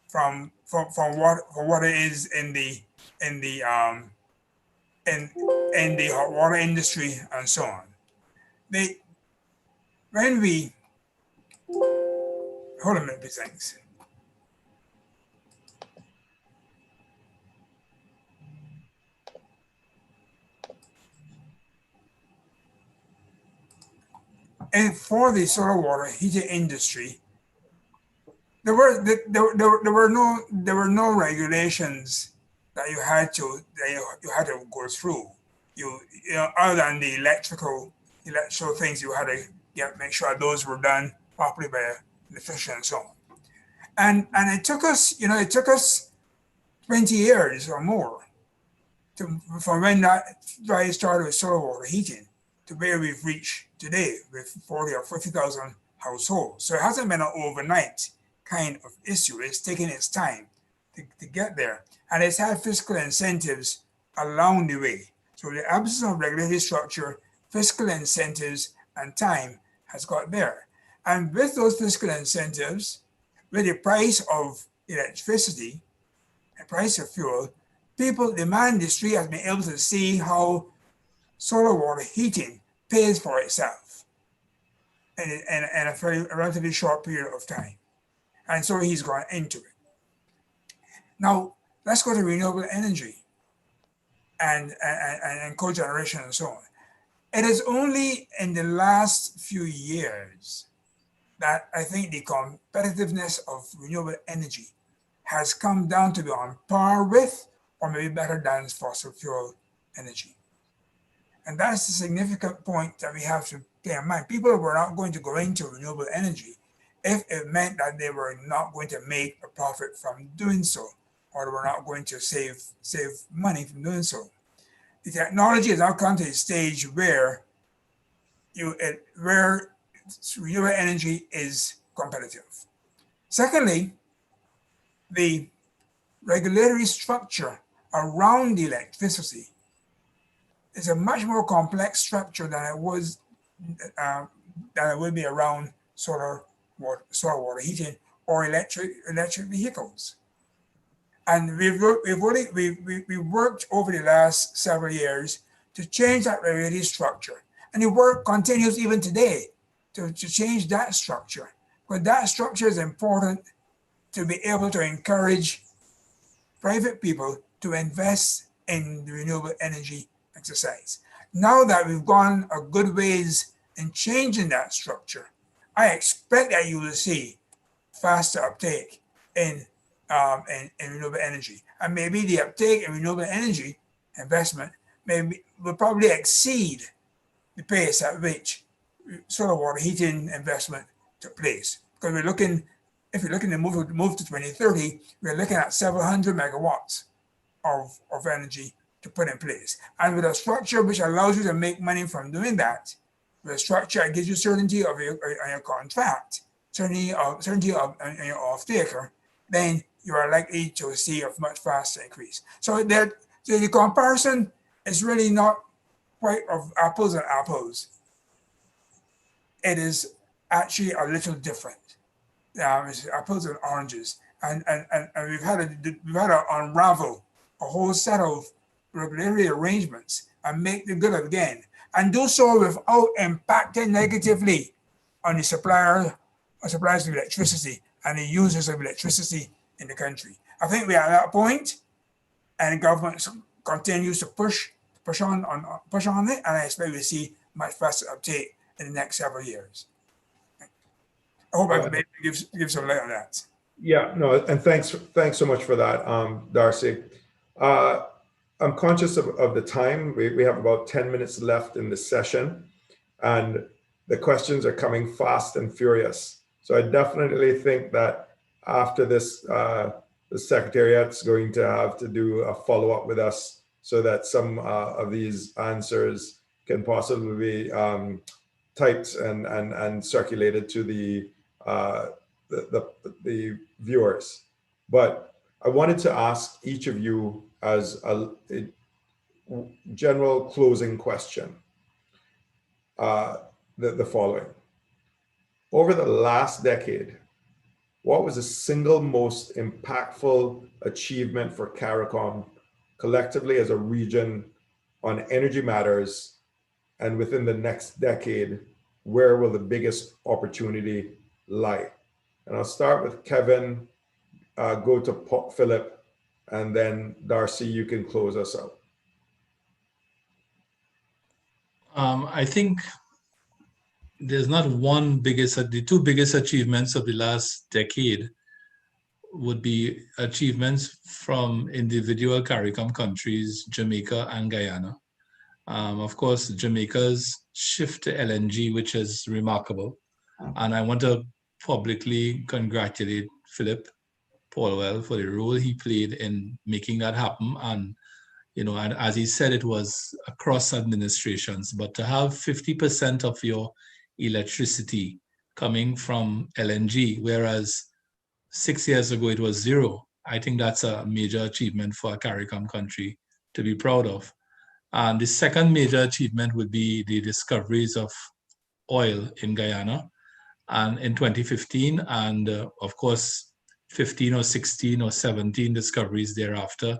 from what it is in the hot water industry and so on. Hold on a minute, please, thanks. And for the solar water heating industry, there were no regulations that you had to go through. You know, other than the electrical things, you had to make sure those were done properly by an electrician and so on. And it took us 20 years or more from when that started with solar water heating to where we've reached today with 40 or 50,000 households. So it hasn't been an overnight kind of issue. It's taken its time to get there. And it's had fiscal incentives along the way. So the absence of regulatory structure, fiscal incentives, and time has got there. And with those fiscal incentives, with the price of electricity, the price of fuel, people, the industry has been able to see how solar water heating pays for itself in a relatively short period of time. And so he's gone into it. Now, let's go to renewable energy and cogeneration and so on. It is only in the last few years that I think the competitiveness of renewable energy has come down to be on par with or maybe better than fossil fuel energy. And that's a significant point that we have to bear in mind. People were not going to go into renewable energy if it meant that they were not going to make a profit from doing so, or they were not going to save money from doing so. The technology has now come to a stage where renewable energy is competitive. Secondly, the regulatory structure around the electricity is a much more complex structure than it was than it would be around solar water heating or electric vehicles. And we've worked over the last several years to change that regulatory structure, and the work continues even today to change that structure. But that structure is important to be able to encourage private people to invest in the renewable energy exercise. Now that we've gone a good ways in changing that structure, I expect that you will see faster uptake in renewable energy. And maybe the uptake in renewable energy investment will probably exceed the pace at which solar water heating investment took place. Because if you're looking to move to 2030, we're looking at several hundred megawatts of energy to put in place. And with a structure which allows you to make money from doing that, with a structure that gives you certainty of your contract, certainty of your off-taker, then you are likely to see a much faster increase. So the comparison is really not quite of apples and apples. It is actually a little different. It's apples and oranges, and we've had to unravel a whole set of regulatory arrangements and make them good again, and do so without impacting negatively on the suppliers of electricity and the users of electricity in the country. I think we are at that point, and the government continues to push on it, and I expect we'll see much faster uptake in the next several years. I hope I've been able to give some light on that. Yeah, no, and thanks so much for that, Darcy. I'm conscious of the time. We have about 10 minutes left in this session, and the questions are coming fast and furious. So I definitely think that after this, the Secretariat's going to have to do a follow-up with us so that some of these answers can possibly be typed and circulated to the viewers. But I wanted to ask each of you as a general closing question, the following. Over the last decade, what was the single most impactful achievement for CARICOM collectively as a region on energy matters? And within the next decade, where will the biggest opportunity lie? And I'll start with Kevin, go to Philip, and then Darcy, you can close us out. I think there's not one the two biggest achievements of the last decade would be achievements from individual CARICOM countries, Jamaica and Guyana. Of course, Jamaica's shift to LNG, which is remarkable. And I want to publicly congratulate Philip Paulwell for the role he played in making that happen. And, and as he said, it was across administrations, but to have 50% of your electricity coming from LNG, whereas 6 years ago it was zero. I think that's a major achievement for a CARICOM country to be proud of. And the second major achievement would be the discoveries of oil in Guyana, and in 2015, and of course 15 or 16 or 17 discoveries thereafter.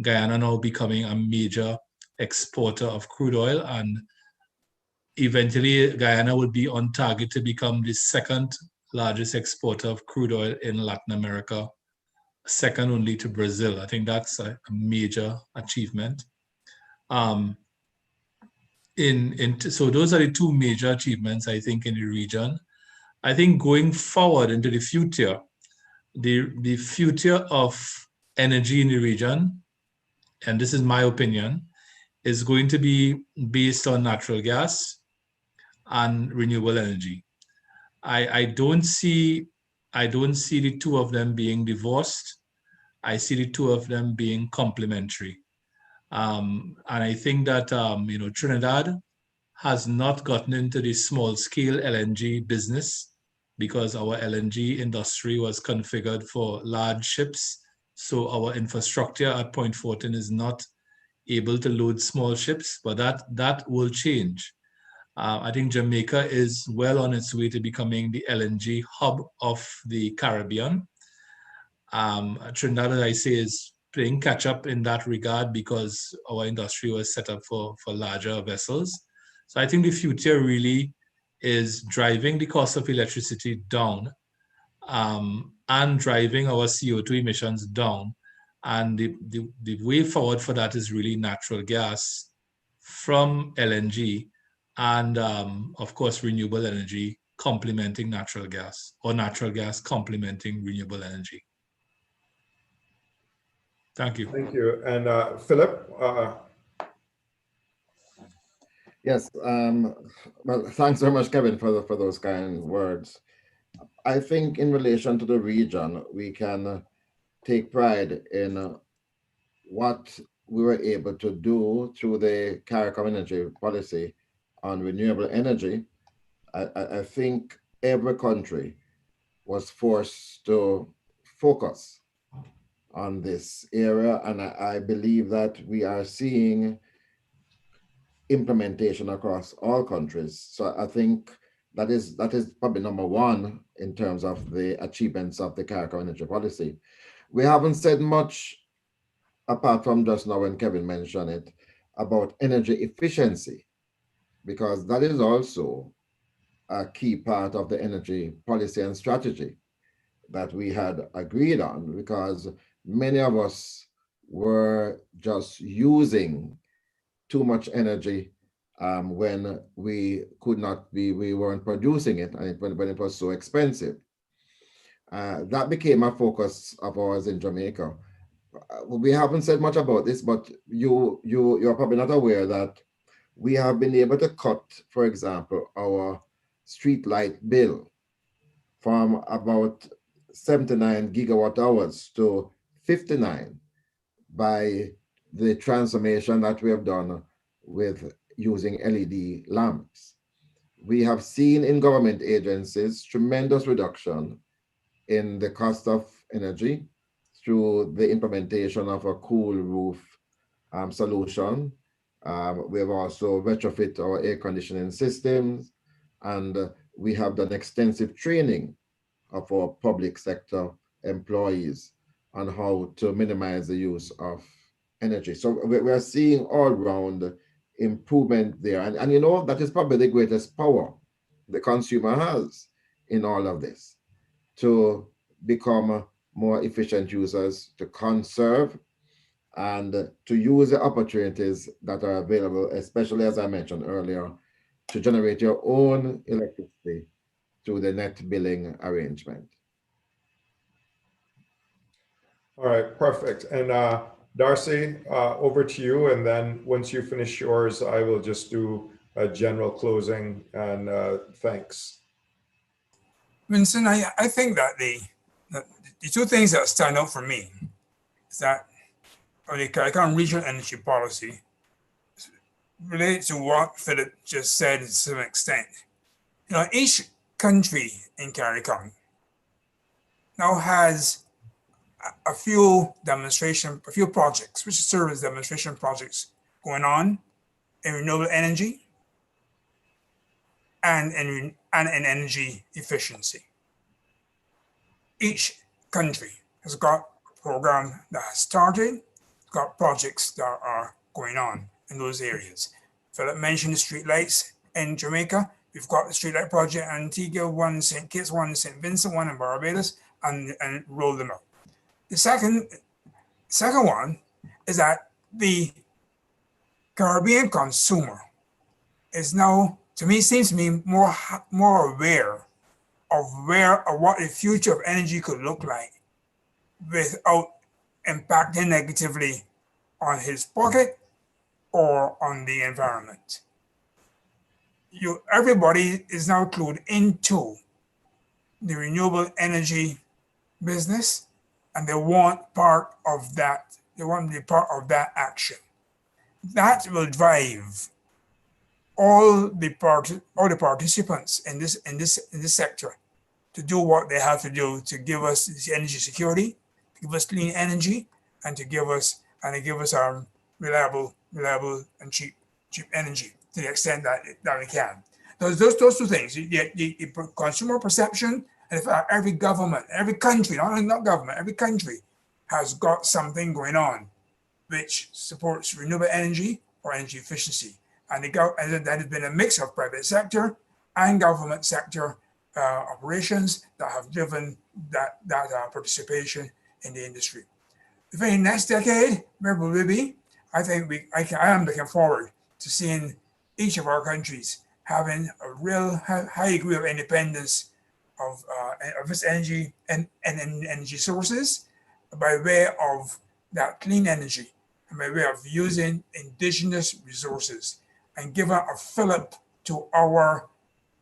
Guyana now becoming a major exporter of crude oil, and eventually Guyana would be on target to become the second largest exporter of crude oil in Latin America, second only to Brazil. I think that's a major achievement. So those are the two major achievements, I think, in the region. I think going forward into the future, the future of energy in the region, and this is my opinion, is going to be based on natural gas and renewable energy. I don't see the two of them being divorced. I see the two of them being complementary. And I think that Trinidad has not gotten into the small scale LNG business because our LNG industry was configured for large ships. So our infrastructure at Point Fortin is not able to load small ships, but that will change. I think Jamaica is well on its way to becoming the LNG hub of the Caribbean. Trinidad, as I say, is playing catch up in that regard because our industry was set up for larger vessels. So I think the future really is driving the cost of electricity down and and driving our CO2 emissions down. And the way forward for that is really natural gas from LNG and, of course, renewable energy complementing natural gas, or natural gas complementing renewable energy. Thank you. Thank you. And Philip, Yes. Well, thanks very much, Kevin, for those kind words. I think in relation to the region, we can take pride in what we were able to do through the CARICOM energy policy on renewable energy. I think every country was forced to focus on this area, and I believe that we are seeing implementation across all countries. So I think that is probably number one in terms of the achievements of the CARICOM energy policy. We haven't said much, apart from just now when Kevin mentioned it, about energy efficiency, because that is also a key part of the energy policy and strategy that we had agreed on, because many of us were just using too much energy when we weren't producing it, and when it was so expensive. That became a focus of ours in Jamaica. We haven't said much about this, but you're probably not aware that we have been able to cut, for example, our street light bill from about 79 gigawatt hours to 59 by the transformation that we have done with using LED lamps. We have seen in government agencies tremendous reduction in the cost of energy through the implementation of a cool roof solution. We have also retrofit our air conditioning systems, and we have done extensive training of our public sector employees on how to minimize the use of energy. So we're seeing all round improvement there. And you know, that is probably the greatest power the consumer has in all of this, to become more efficient users, to conserve, and to use the opportunities that are available, especially as I mentioned earlier, to generate your own electricity through the net billing arrangement. all right, perfect. And Darcy, over to you. And then once you finish yours, I will just do a general closing and thanks. Vincent, I think that the two things that stand out for me is that the CARICOM regional energy policy relates to what Philip just said to some extent. You know, each country in CARICOM now has a few projects, which serve as demonstration projects going on in renewable energy and in energy efficiency. Each country has got a program that has started, got projects that are going on in those areas. Philip mentioned the streetlights in Jamaica. We've got the streetlight project in Antigua, one in St. Kitts, one in St. Vincent, one in Barbados, and roll them out. The second one is that the Caribbean consumer is now, to me, seems to me more aware of what the future of energy could look like without impacting negatively on his pocket or on the environment. Everybody is now clued into the renewable energy business, and they want part of that. They want to be part of that action. That will drive all the participants in this sector to do what they have to do to give us this energy security, to give us clean energy, and to give us reliable and cheap energy to the extent that we can. Those two things: the consumer perception, and in fact, every government, every country, not government, every country has got something going on which supports renewable energy or energy efficiency, and that has been a mix of private sector and government sector operations that have driven that participation in the industry. The very next decade, where will we be? I think I am looking forward to seeing each of our countries having a real high degree of independence of its energy and energy sources by way of that clean energy and by way of using indigenous resources and giving a fillip to our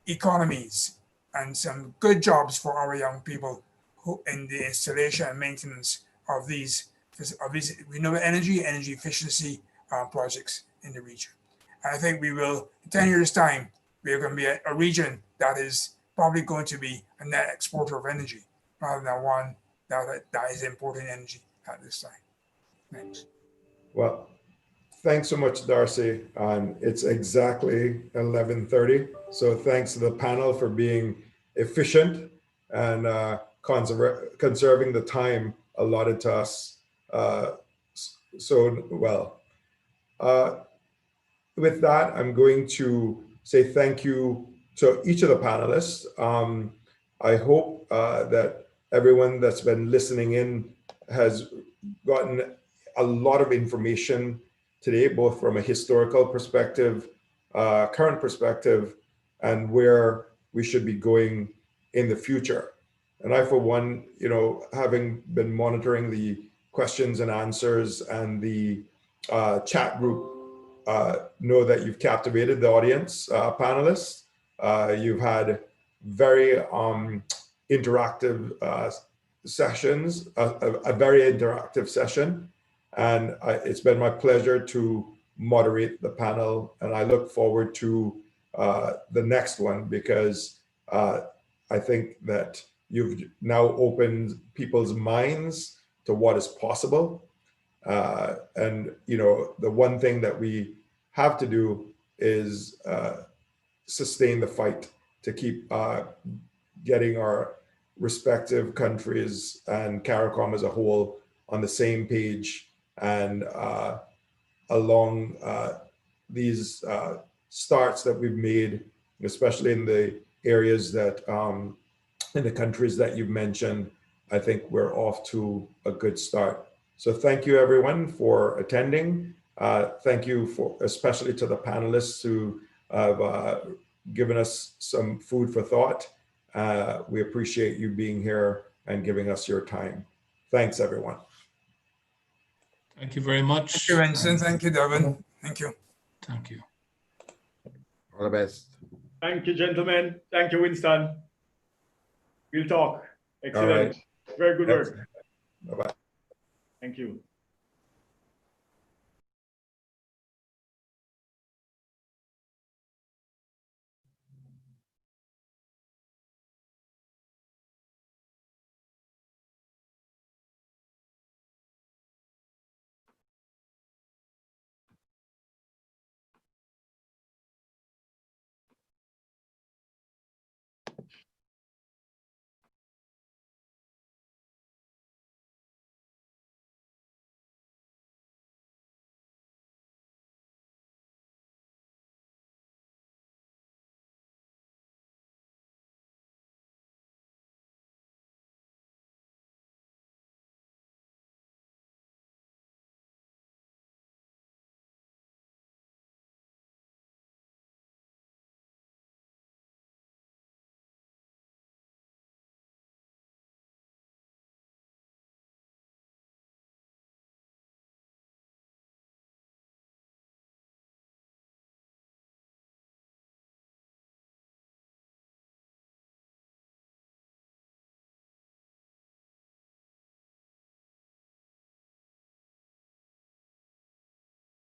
economies and some good jobs for our young people who in the installation and maintenance of these renewable energy efficiency projects in the region. And I think we will, in 10 years' time, we are going to be a region that is probably going to be a net exporter of energy rather than one that is importing energy at this time. Thanks. Well, thanks so much, Darcy. It's exactly 11:30. So thanks to the panel for being efficient and conserving the time allotted to us so well. With that, I'm going to say thank you to each of the panelists. I hope that everyone that's been listening in has gotten a lot of information today, both from a historical perspective, current perspective, and where we should be going in the future. And I, for one, having been monitoring the questions and answers and the chat group, know that you've captivated the audience, panelists. You've had very interactive sessions, a very interactive session. And it's been my pleasure to moderate the panel. And I look forward to the next one because I think that you've now opened people's minds to what is possible. And the one thing that we have to do is sustain the fight to keep getting our respective countries and CARICOM as a whole on the same page and along these starts that we've made, especially in the areas that in the countries that you've mentioned. I think we're off to a good start. So thank you everyone for attending. Thank you especially to the panelists who have given us some food for thought. We appreciate you being here and giving us your time. Thanks everyone. Thank you very much. Thank you, Vincent. Thank you, Devin. Thank you. Thank you. All the best. Thank you, gentlemen. Thank you, Winston. We'll talk. Excellent. All right. Very good work. Bye-bye. Thank you.